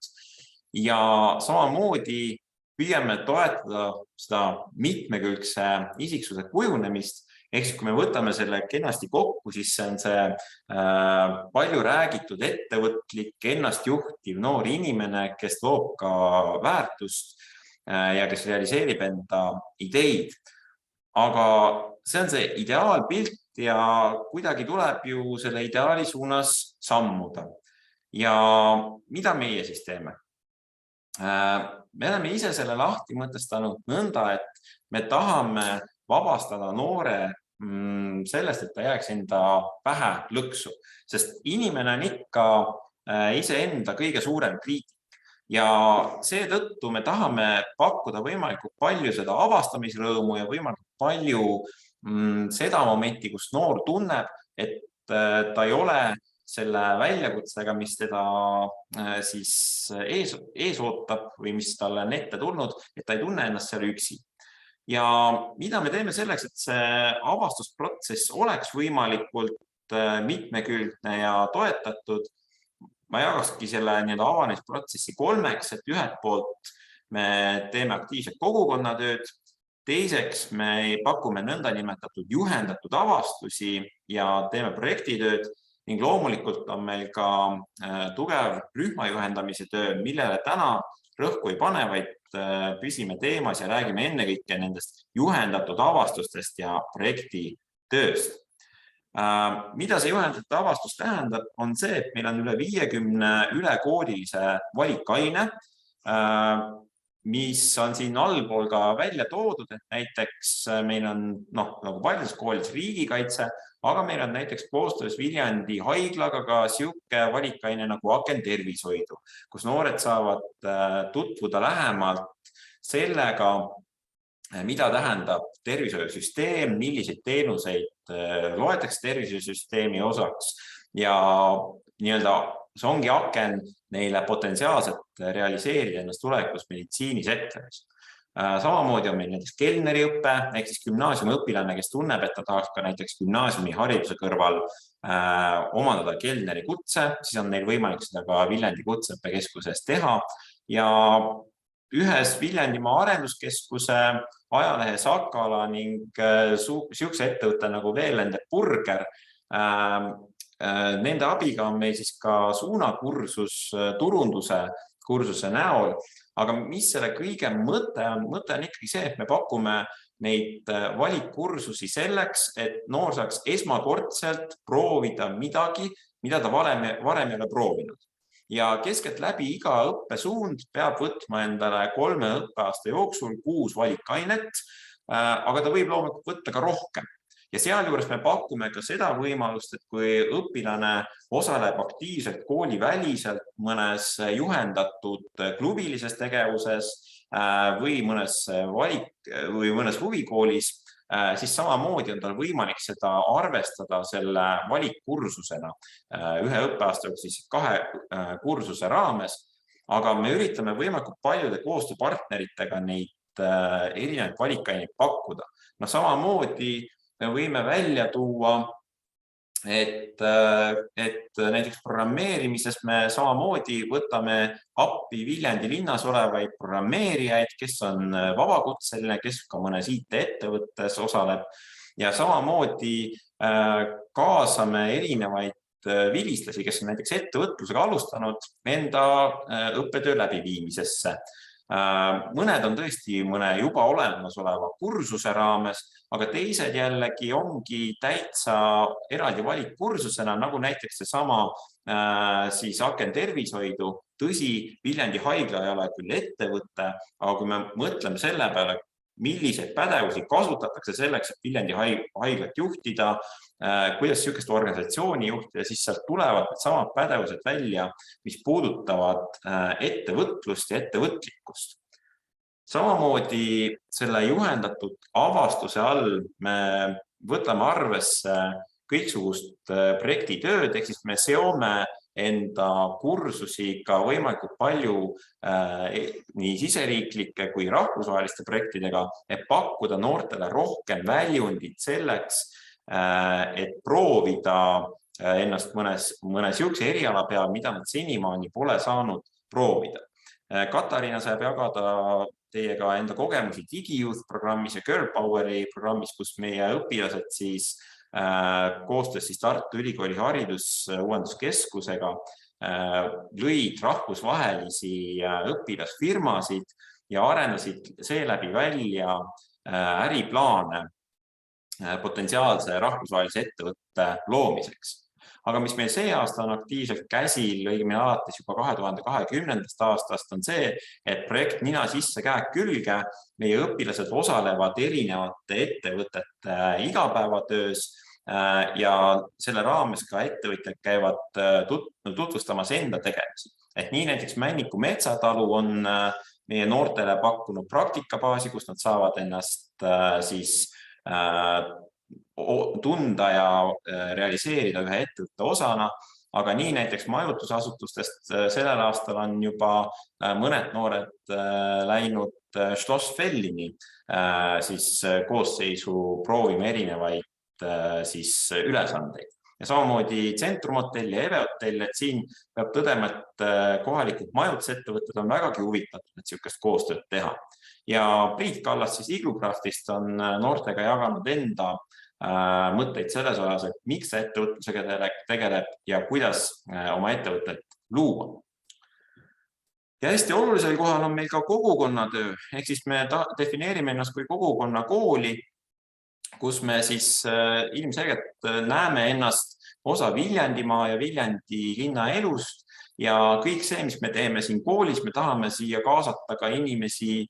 ja samamoodi püüame toetada seda mitmekülgse isiksuse kujunemist. Ehk siis, kui me võtame selle kenasti kokku, siis see on see palju räägitud ettevõtlik, ennast juhtiv noor inimene, kes loob ka väärtust ja kes realiseerib enda ideid. Aga see on see ideaalpilt ja kuidagi tuleb ju selle ideaali suunas sammuda. Ja mida meie siis teeme? Me oleme ise selle lahti mõtestanud nõnda, et me tahame vabastada noore sellest, et ta jääks enda pähe lõksu, sest inimene on ikka iseenda kõige suurem kriitik ja seetõttu me tahame pakkuda võimalikult palju seda avastamisrõõmu ja võimalikult palju seda momenti, kus noor tunneb, et ta ei ole selle väljakutsega, mis teda siis ees ootab või mis talle on ette tulnud, et ta ei tunne ennast seal üksi. Ja mida me teeme selleks, et see avastusprotsess oleks võimalikult mitmekülgne ja toetatud? Ma jagakski selle avanemisprotsessi 3, et ühelt poolt me teeme aktiivset kogukonnatööd, teiseks me pakume nõndanimetatud juhendatud avastusi ja teeme projektitööd ning loomulikult on meil ka tugev rühmajuhendamise töö, millele täna rõhku ei pane, vaid püsime teemas ja räägime ennekõike nendest juhendatud avastustest ja projektitööst. Mida see juhendatud avastus tähendab, on see, et meil on üle 50 ülekoolilise valikaine, mis on siin allpool ka välja toodud, et näiteks meil on nagu paljudes koolides riigikaitse, aga meil on näiteks koostöös Viljandi haiglaga ka sihuke valikaine nagu aken tervishoidu, kus noored saavad tutvuda lähemalt sellega, mida tähendab tervishoiusüsteem, milliseid teenuseid loetakse tervishoiusüsteemi osaks ja see ongi aken neile potentsiaalselt realiseerida ennast tulevikus meditsiinisektoris. Samamoodi on meil näiteks kelneriõpe, ehk siis gümnaasiumiõpilane, kes tunneb, et ta tahaks ka näiteks gümnaasiumihariduse kõrval omandada kelneri kutse, siis on neil võimalik seda ka Viljandi Kutseõppekeskuses teha. Ja ühes Viljandimaa arenduskeskuse, ajalehe Sakala ning siukse ettevõtte nagu Veelende Burger. Nende abiga on meil siis ka suunakursus turunduse kursuse näol, aga mis selle kõige mõte on ikkagi see, et me pakume neid valikkursusi selleks, et noor saaks esmakordselt proovida midagi, mida ta varem ei ole proovinud. Ja keskelt läbi iga õppesuund peab võtma endale 3 õppeaasta jooksul 6 valikainet, aga ta võib loomulikult võtta ka rohkem. Ja sealjuures me pakume ka seda võimalust, et kui õpilane osaleb aktiivselt kooliväliselt mõnes juhendatud klubilises tegevuses või mõnes huvikoolis, siis samamoodi on tal võimalik seda arvestada selle valikkursusena ühe õppeaasta jooksul siis 2 kursuse raames, aga me üritame võimalikult paljude koostööpartneritega neid erinevaid valikaineid pakkuda. No samamoodi me võime välja tuua, et näiteks programmeerimises me samamoodi võtame appi Viljandi linnas olevaid programmeerijaid, kes on vabakutseline, kes ka mõnes IT-ettevõttes osaleb ja samamoodi kaasame erinevaid vilistlasi, kes on näiteks ettevõtlusega alustanud enda õppetöö läbiviimisesse. Mõned on tõesti mõne juba olemas oleva kursuse raames, aga teised jällegi ongi täitsa eraldi valikkursusena, nagu näiteks seesama siis Aken tervishoidu. Tõsi, Viljandi haigla ei ole küll ettevõte, aga kui me mõtleme selle peale, milliseid pädevusi kasutatakse selleks, et Viljandi haiglat juhtida, kuidas niisugust organisatsiooni juhtida, siis sealt tulevad samad pädevused välja, mis puudutavad ettevõtlust ja ettevõtlikkust. Samamoodi selle juhendatud avastuse all me võtame arvesse kõiksugust projektitööd, ehk siis me seome enda kursusi ka võimalikult palju nii siseriiklike kui rahvusvaheliste projektidega, et pakkuda noortele rohkem väljundit selleks, et proovida ennast mõnes juhuse eriala peal, mida nad senimaani pole saanud proovida. Katariina saab jagada teiega enda kogemusi DigiYouth programmis ja Girl Poweri programmis, kus meie õpilased siis koostöös siis Tartu Ülikooli haridusuuenduskeskusega lõid rahvusvahelisi õpilasfirmasid ja arendasid seeläbi välja äriplaane potentsiaalse rahvusvahelise ettevõtte loomiseks. Aga mis meil see aasta on aktiivselt käsil, õigemini alates juba 2020. aastast on see, et projekt Nina sisse käed külge, meie õpilased osalevad erinevate ettevõtete igapäevatöös ja selle raames ka ettevõtjad käivad tutvustamas enda tegemisi. Et nii näiteks Männiku metsatalu on meie noortele pakkunud praktikabaasi, kus nad saavad ennast siis tunda ja realiseerida ühe ettevõtte osana, aga nii näiteks majutusasutustest sellel aastal on juba mõned noored läinud Schloss Fellini siis koosseisu proovima erinevaid siis ülesandeid. Ja samamoodi Centrum-hotell ja Eve-hotell, et siin peab tõdema, et kohalikud majutusettevõtted on vägagi huvitatud, et niisugust koostööd teha. Ja Priit Kallas siis Iglucraftist on noortega jaganud enda mõtteid selles osas, et miks ta ettevõtlusega tegeleb ja kuidas oma ettevõtet luua. Ja hästi olulisel kohal on meil ka kogukonnatöö, ehk siis me defineerime ennast kui kogukonna kooli, kus me siis ilmselgelt näeme ennast osa Viljandimaa ja Viljandi linna elust ja kõik see, mis me teeme siin koolis, me tahame siia kaasata ka inimesi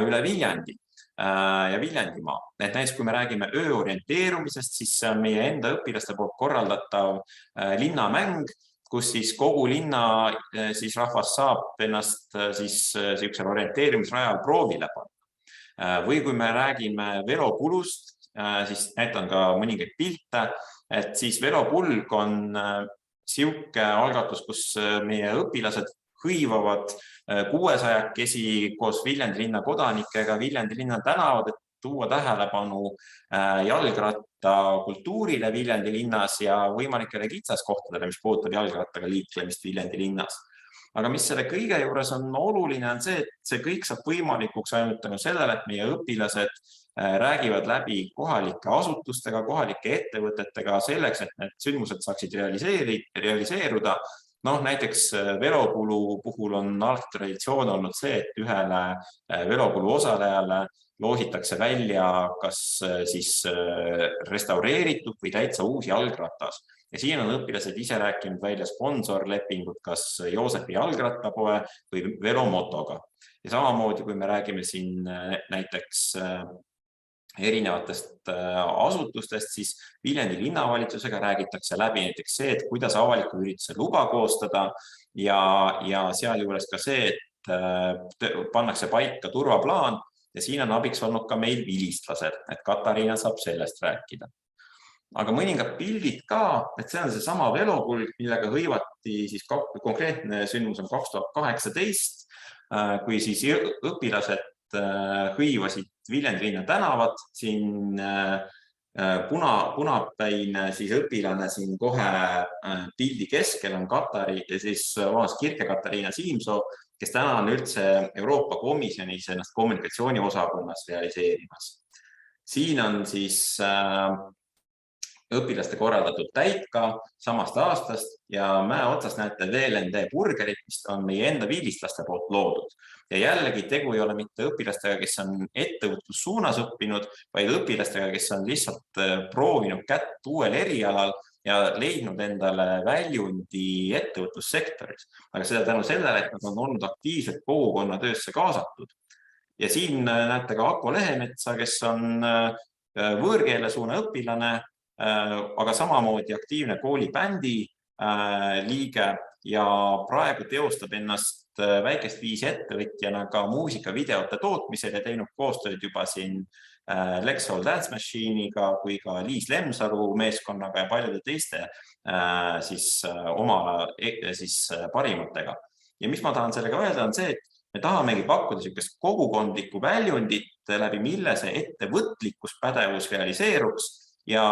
üle Viljandi ja Viljandimaa. Et näiteks, kui me räägime ööorienteerumisest, siis see on meie enda õpilaste poolt korraldatav linnamäng, kus siis kogu linna siis rahvas saab ennast siis niisugusel orienteerimisrajal proovile panna. Või kui me räägime velopulust, siis näitan ka mõningaid pilte, et siis velopulg on niisugune algatus, kus meie õpilased hõivavad 600-kesi koos Viljandi linna kodanikega Viljandi linna tänavad, et tuua tähelepanu jalgrattakultuurile Viljandi linnas ja võimalikele kitsaskohtadele, mis puudutab jalgrattaga liiklemist Viljandi linnas. Aga mis selle kõige juures on oluline, on see, et see kõik saab võimalikuks ainult tänu sellele, et meie õpilased räägivad läbi kohalike asutustega, kohalike ettevõtetega selleks, et need sündmused saaksid realiseeruda. Näiteks velokulu puhul on alati traditsioon olnud see, et ühele velokulu osalejale loositakse välja kas siis restaureeritud või täitsa uus jalgratas. Ja siin on õpilased ise rääkinud välja sponsorlepingut kas Joosepi jalgrattapoe või velomotoga. Ja samamoodi, kui me räägime siin näiteks erinevatest asutustest, siis Viljandi linnavalitsusega räägitakse läbi näiteks see, et kuidas avaliku ürituse luba koostada ja sealjuures ka see, et pannakse paika turvaplaan ja siin on abiks olnud ka meil vilistlased, et Katariina saab sellest rääkida. Aga mõningad pildid ka, et see on see sama velokulg, millega hõivati siis konkreetne sündmus on 2018, kui siis õpilased hõivasid Viljandi linna tänavat, siin punapäine siis õpilane siin kohe pildi keskel on Kirke Katariina Siimsoo, kes täna on üldse Euroopa Komisjonis ennast kommunikatsiooniosakonnas realiseerimas. Siin on siis õpilaste korraldatud täitka samast aastast ja mäe otsas näete VLND burgerit, mis on meie enda vilistlaste poolt loodud. Ja jällegi tegu ei ole mitte õpilastega, kes on ettevõtlussuunas õppinud, vaid õpilastega, kes on lihtsalt proovinud kätt uuel erialal ja leidnud endale väljundi ettevõtlussektoris. Aga seda tänu sellele, et nad on olnud aktiivselt kogukonna töösse kaasatud. Ja siin näete ka Ako Lehemetsa, kes on võõrkeelesuuna õpilane, aga samamoodi aktiivne koolibändi liige ja praegu teostab ennast väikest viisi ettevõtjana ka muusikavideote tootmisel ja teinud koostööd juba siin Lexol Dance Machine'iga kui ka Liis Lemsalu meeskonnaga ja paljude teiste oma parimatega. Ja mis ma tahan sellega öelda on see, et me tahamegi pakkuda sellist kogukondlikku väljundit, läbi mille see ettevõtlikkuspädevus realiseeruks. Ja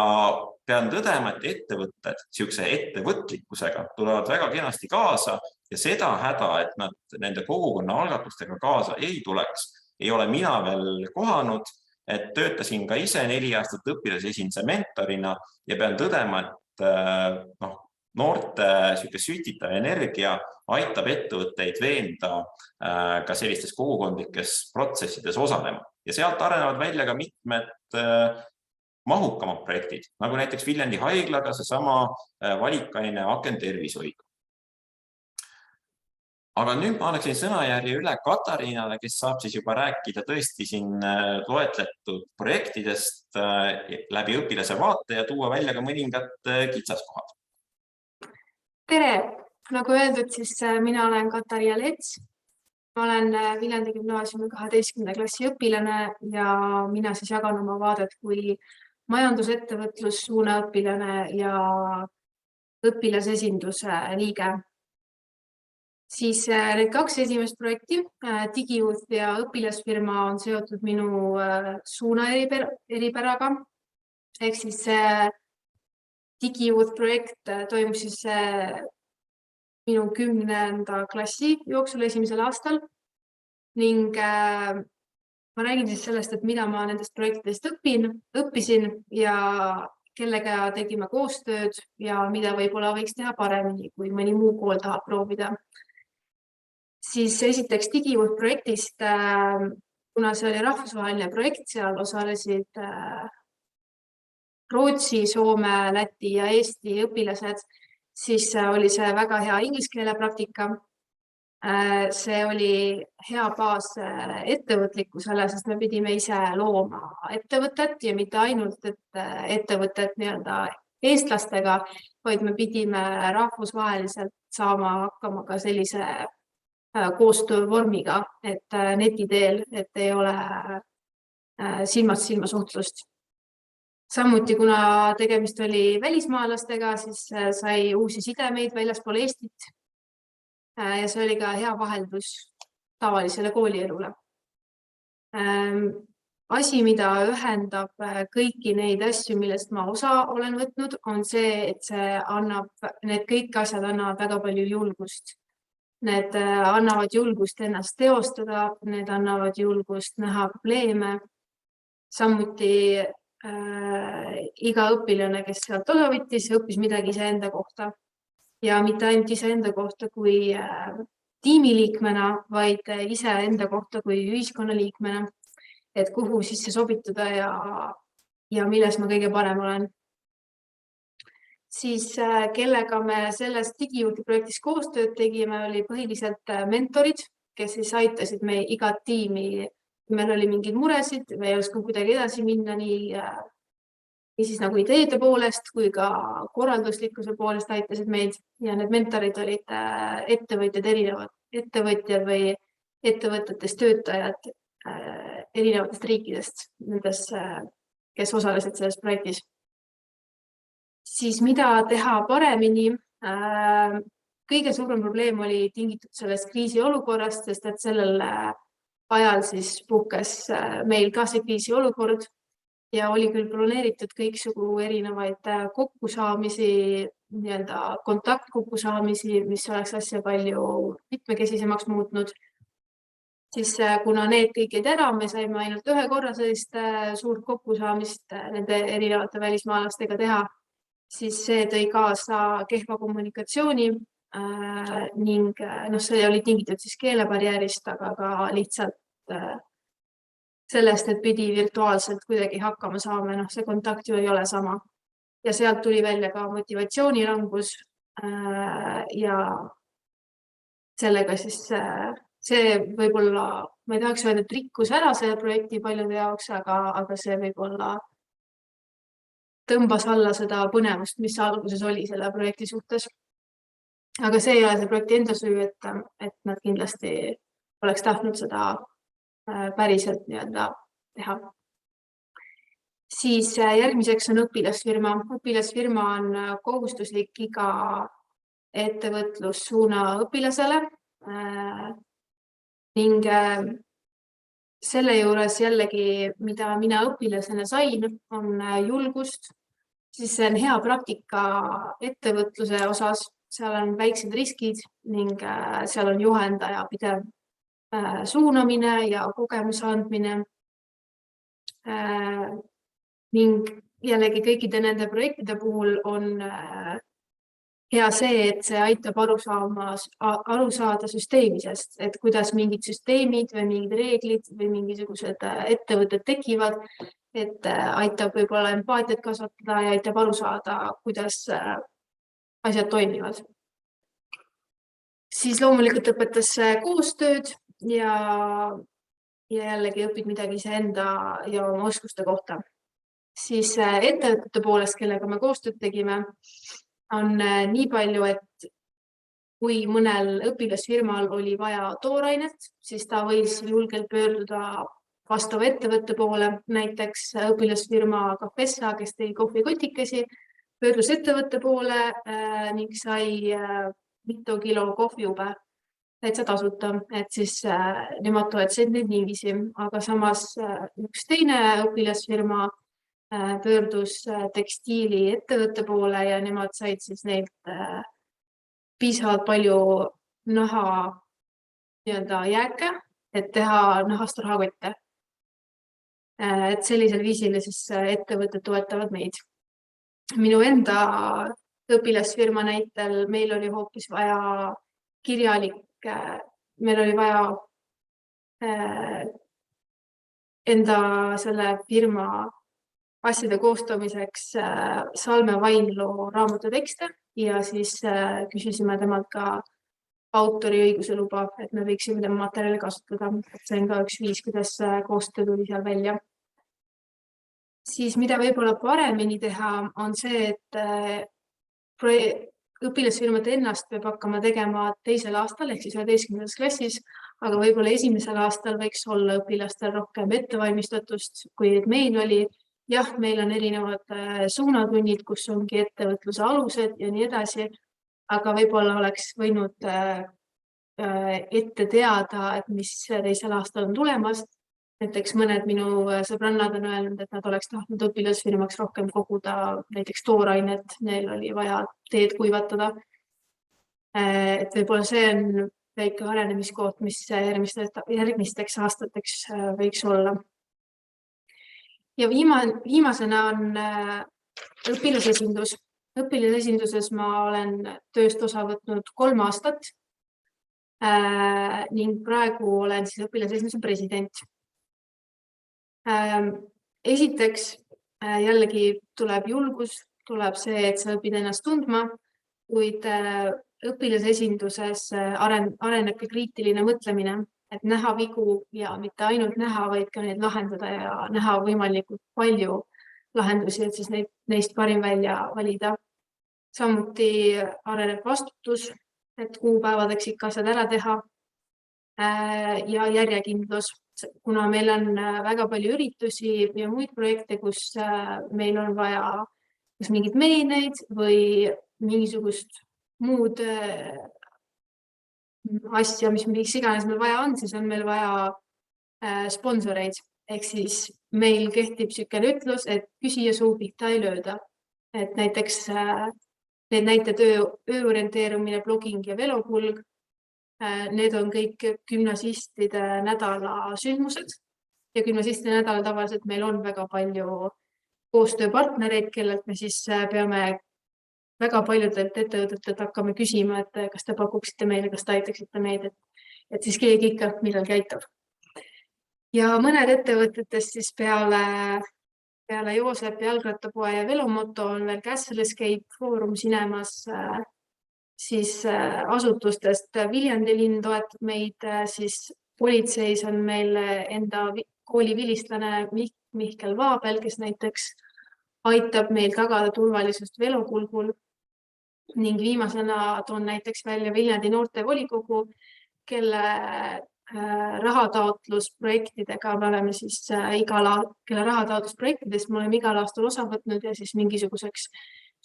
pean tõdema, et ettevõtted sellise ettevõtlikkusega tulevad väga kenasti kaasa ja seda häda, et nad nende kogukonna algatustega kaasa ei tuleks. Ei ole mina veel kohanud, et töötasin ka ise 4 aastat õpilasesinduse mentorina ja pean tõdema, et noorte sütitav energia aitab ettevõtteid veenda ka sellistes kogukondlikes protsessides osalema. Ja sealt arenevad välja ka mitmed mahukamad projektid, nagu näiteks Viljandi haiglaga seesama valikaine Aken tervishoidu. Aga nüüd ma annaksin sõnajärje üle Katariinale, kes saab siis juba rääkida tõesti siin loetletud projektidest läbi õpilase vaate ja tuua välja ka mõningad kitsaskohad. Tere! Nagu öeldud, siis mina olen Katariina Lets. Ma olen Viljandi gümnaasiumi 12. klassi õpilane ja mina siis jagan oma vaadet kui majandusettevõtlussuuna õpilane ja õpilasesinduse liige. Siis need 2 esimest projekti, DigiYouth ja õpilasfirma on seotud minu suuna eripäraga. Ehk siis DigiYouth projekt toimub siis minu 10. klassi jooksul 1. aastal ning ma räägin siis sellest, et mida ma nendest projektidest õppisin ja kellega tegime koostööd ja mida võib-olla võiks teha paremini, kui mõni muu kool tahab proovida. Siis esiteks DigiYouth projektist, kuna see oli rahvusvaheline projekt, seal osalesid Rootsi, Soome, Läti ja Eesti õpilased, siis oli see väga hea inglise keele praktika. See oli hea baas ettevõtlikkusele, sest me pidime ise looma ettevõtet ja mitte ainult ettevõtet nii-öelda eestlastega, vaid me pidime rahvusvaheliselt saama hakkama ka sellise koostöövormiga, et neti teel, et ei ole silmast silma suhtlust. Samuti, kuna tegemist oli välismaalastega, siis sai uusi sidemeid väljaspool Eestit. ja see oli ka hea vaheldus tavalisele koolielule. Asi, mida ühendab kõiki neid asju, millest ma osa olen võtnud, on see, et need kõik asjad annavad väga palju julgust. Need annavad julgust ennast teostada, need annavad julgust näha probleeme. Samuti iga õpilane, kes sealt osa võttis, õppis midagi iseenda kohta. Ja mitte ainult iseenda kohta kui tiimiliikmena, vaid iseenda kohta kui ühiskonnaliikmena, et kuhu sisse sobituda ja milles ma kõige parem olen. Siis kellega me selles digijuhti projektis koostööd tegime, oli põhiliselt mentorid, kes siis aitasid me igat tiimi. Meil oli mingid muresid, me ei osanud kuidagi edasi minna nii siis nagu ideede poolest kui ka korralduslikkuse poolest aitasid meid ja need mentorid olid ettevõtjad või ettevõtetes töötajad erinevatest riikidest, kes osalesid selles projektis. Siis mida teha paremini? Kõige suurem probleem oli tingitud sellest kriisiolukorrast, sest et sellel ajal siis puhkes meil ka see kriisiolukord ja oli küll planeeritud kõiksugu erinevaid kokkusaamisi, kontaktkokkusaamisi, mis oleks asja palju mitmekesisemaks muutnud. Siis kuna need kõik jäid ära, me saime ainult ühe korra sellist suurt kokkusaamist nende erinevate välismaalastega teha, siis see tõi kaasa kehva kommunikatsiooni ning see oli tingitud siis keelebarjäärist, aga ka lihtsalt sellest, et pidi virtuaalselt kuidagi hakkama saama, see kontakt ju ei ole sama. Ja sealt tuli välja ka motivatsioonilangus ja sellega siis see võib-olla, ma ei tahaks öelda, et rikkus ära selle projekti paljude jaoks, aga see võib-olla tõmbas alla seda põnevust, mis alguses oli selle projekti suhtes. Aga see ei ole see projekti enda süü, et nad kindlasti oleks tahtnud seda päriselt teha. Siis järgmiseks on õpilasfirma. Õpilasfirma on kohustuslik iga ettevõtlussuuna õpilasele ning selle juures jällegi, mida mina õpilasena sain, on julgust. Siis see on hea praktika ettevõtluse osas, seal on väiksed riskid ning seal on juhendaja pidev suunamine ja kogemuse andmine. Ning jällegi kõikide nende projektide puhul on hea see, et see aitab aru saada süsteemisest, et kuidas mingid süsteemid või mingid reeglid või mingisugused ettevõtted tekivad, et aitab võib-olla empaatiat kasvatada ja aitab aru saada, kuidas asjad toimivad. Siis loomulikult õpetas koostööd ja jällegi õpid midagi iseenda ja oma oskuste kohta. Siis ettevõtete poolest, kellega me koostööd tegime, on nii palju, et kui mõnel õpilasfirmal oli vaja toorainet, siis ta võis julgelt pöörduda vastava ettevõtte poole, näiteks õpilasfirma Cafessa, kes tegi kohvikotikesi, pöördus ettevõtte poole ning sai mitu kilo kohvijube täitsa tasuta, et siis nemad toetasid neid niiviisi, aga samas üks teine õpilasfirma pöördus tekstiili ettevõtte poole ja nemad said siis neilt piisavalt palju naha jääke, et teha nahast rahakotte. Et sellisel viisil siis ettevõtted toetavad meid. Minu enda õpilasfirma näitel meil oli hoopis vaja meil oli vaja enda selle firma asjade koostamiseks Salme Vainloo raamatu tekste ja siis küsisime temalt ka autoriõiguse luba, et me võiksime tema materjali kasutada. See on ka üks viis, kuidas koostöö tuli seal välja. Siis mida võib-olla paremini teha on see, et õpilasfirmad ennast peab hakkama tegema teisel aastal ehk siis 11. klassis, aga võib-olla esimesel aastal võiks olla õpilastel rohkem ettevalmistatust, kui meil oli. Jah, meil on erinevad suunatunnid, kus ongi ettevõtluse alused ja nii edasi, aga võib-olla oleks võinud ette teada, et mis teisel aastal on tulemas. Näiteks mõned minu sõbrannad on öelnud, et nad oleks tahtnud õpilasfirmaks rohkem koguda näiteks toorainet, neil oli vaja teed kuivatada. Et võib-olla see on väike arenemiskoht, mis järgmisteks aastateks võiks olla. Ja viimasena on õpilasesindus. Õpilasesinduses ma olen tööst osa võtnud 3 aastat ning praegu olen siis õpilasesinduse president. Esiteks jällegi tuleb julgus, tuleb see, et sa õpid ennast tundma, kuid õpilasesinduses areneb ka kriitiline mõtlemine, et näha vigu ja mitte ainult näha, vaid ka neid lahendada ja näha võimalikult palju lahendusi, et siis neist parim välja valida. Samuti areneb vastutus, et kuupäevadeks ikka asjad ära teha ja järjekindlus, kuna meil on väga palju üritusi ja muid projekte, kus meil on vaja kas mingid meeneid või mingisugust muud asja, mis iganes meil vaja on, siis on meil vaja sponsoreid. Ehk siis meil kehtib selline ütlus, et küsija suu pihta ei lööda. Et näiteks need näited ööorienteerumine, bloging ja velopulg, need on kõik gümnasistide nädala sündmused ja gümnasistide nädala tavaliselt meil on väga palju koostööpartnereid, kellelt me siis peame väga paljudelt ettevõtetelt hakkame küsima, et kas te pakuksite meile, kas te aitaksite meid, et siis keegi ikka millal käitab. Ja mõned ettevõtetest siis peale Joosep jalgrattapoe ja velomoto on veel Castle Escape, Foorum Cinemas, siis asutustest Viljandi linn toetab meid, siis politseis on meil enda kooli vilistlane Mihkel Vaabel, kes näiteks aitab meil tagada turvalisust velokulgul ning viimasena toon näiteks välja Viljandi noortevolikogu, kelle rahataotlusprojektidega me oleme siis kelle rahataotlusprojektidest me oleme igal aastal osa võtnud ja siis mingisuguseks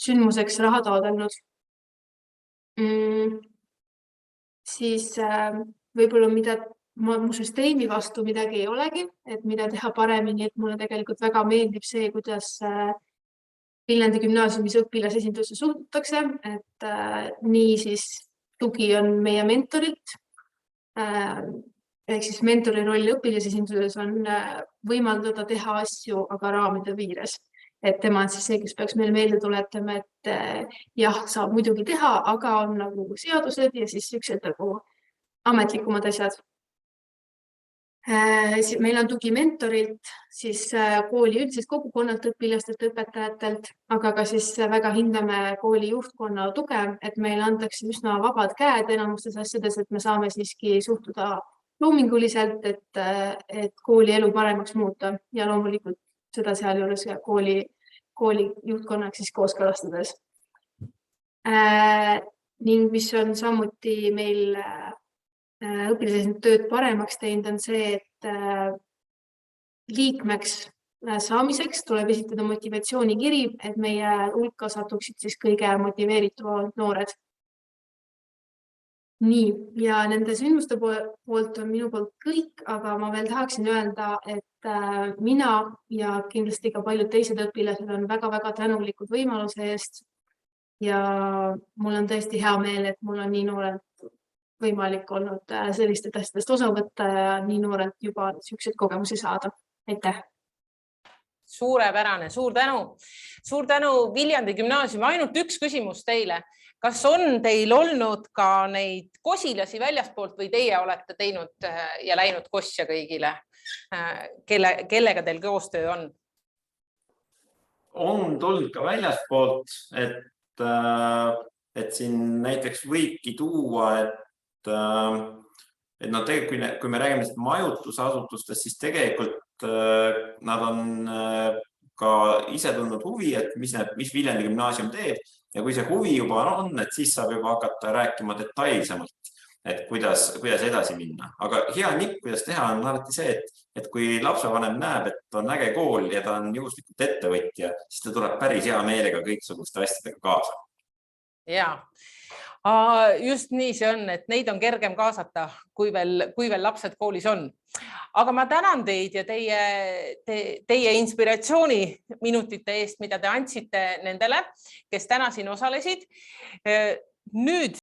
sündmuseks raha taodelnud. Siis võib-olla mu süsteemi vastu midagi ei olegi, et mida teha paremini, et mulle tegelikult väga meeldib see, kuidas Viljandi gümnaasiumis õpilasesindusse suhtutakse, et nii siis tugi on meie mentorilt. Ehk siis mentori roll õpilasesinduses on võimaldada teha asju, aga raamide piires. Et tema on siis see, kes peaks meile meelde tuletama, et jah, saab muidugi teha, aga on nagu seadused ja siis sellised nagu ametlikumad asjad. Meil on tugi mentorilt, siis kooli üldiselt kogukonnalt, õpilastelt, õpetajatelt, aga ka siis väga hindame kooli juhtkonna tuge, et meile antakse üsna vabad käed enamustes asjades, et me saame siiski suhtuda loominguliselt, et kooli elu paremaks muuta ja loomulikult seda sealjuures kooli juhtkonnaga siis kooskõlastades. Ning mis on samuti meil õpilasesinduse tööd paremaks teinud, on see, et liikmeks saamiseks tuleb esitada motivatsioonikiri, et meie hulka satuksid siis kõige motiveeritumad noored. Nii, ja nende sündmuste poolt on minu poolt kõik, aga ma veel tahaksin öelda, et mina ja kindlasti ka paljud teised õpilased on väga-väga tänulikud võimaluse eest ja mul on tõesti hea meel, et mul on nii noorelt võimalik olnud sellistest asjadest osa võtta ja nii noorelt juba selliseid kogemusi saada. Aitäh! Suurepärane, suur tänu! Suur tänu Viljandi gümnaasiumi. Ainult üks küsimus teile. Kas on teil olnud ka neid kosilasi väljaspoolt või teie olete teinud ja läinud kosja kõigile? Kellega teil koostöö on? On tulnud ka väljaspoolt, et siin näiteks võibki tuua, et tegelikult, kui me räägime majutusasutustest, siis tegelikult nad on ka ise tundnud huvi, et mis Viljandi gümnaasium teeb ja kui see huvi juba on, et siis saab juba hakata rääkima detailsemalt, et kuidas edasi minna. Aga hea nipp, kuidas teha, on alati see, et kui lapsevanem näeb, et on äge kool ja ta on juhuslikult ettevõtja, siis ta tuleb päris hea meelega kõiksuguste asjadega kaasa. Jaa. Just nii see on, et neid on kergem kaasata, kui veel lapsed koolis on. Aga ma tänan teid ja teie inspiratsiooniminutite eest, mida te andsite nendele, kes täna siin osalesid. Nüüd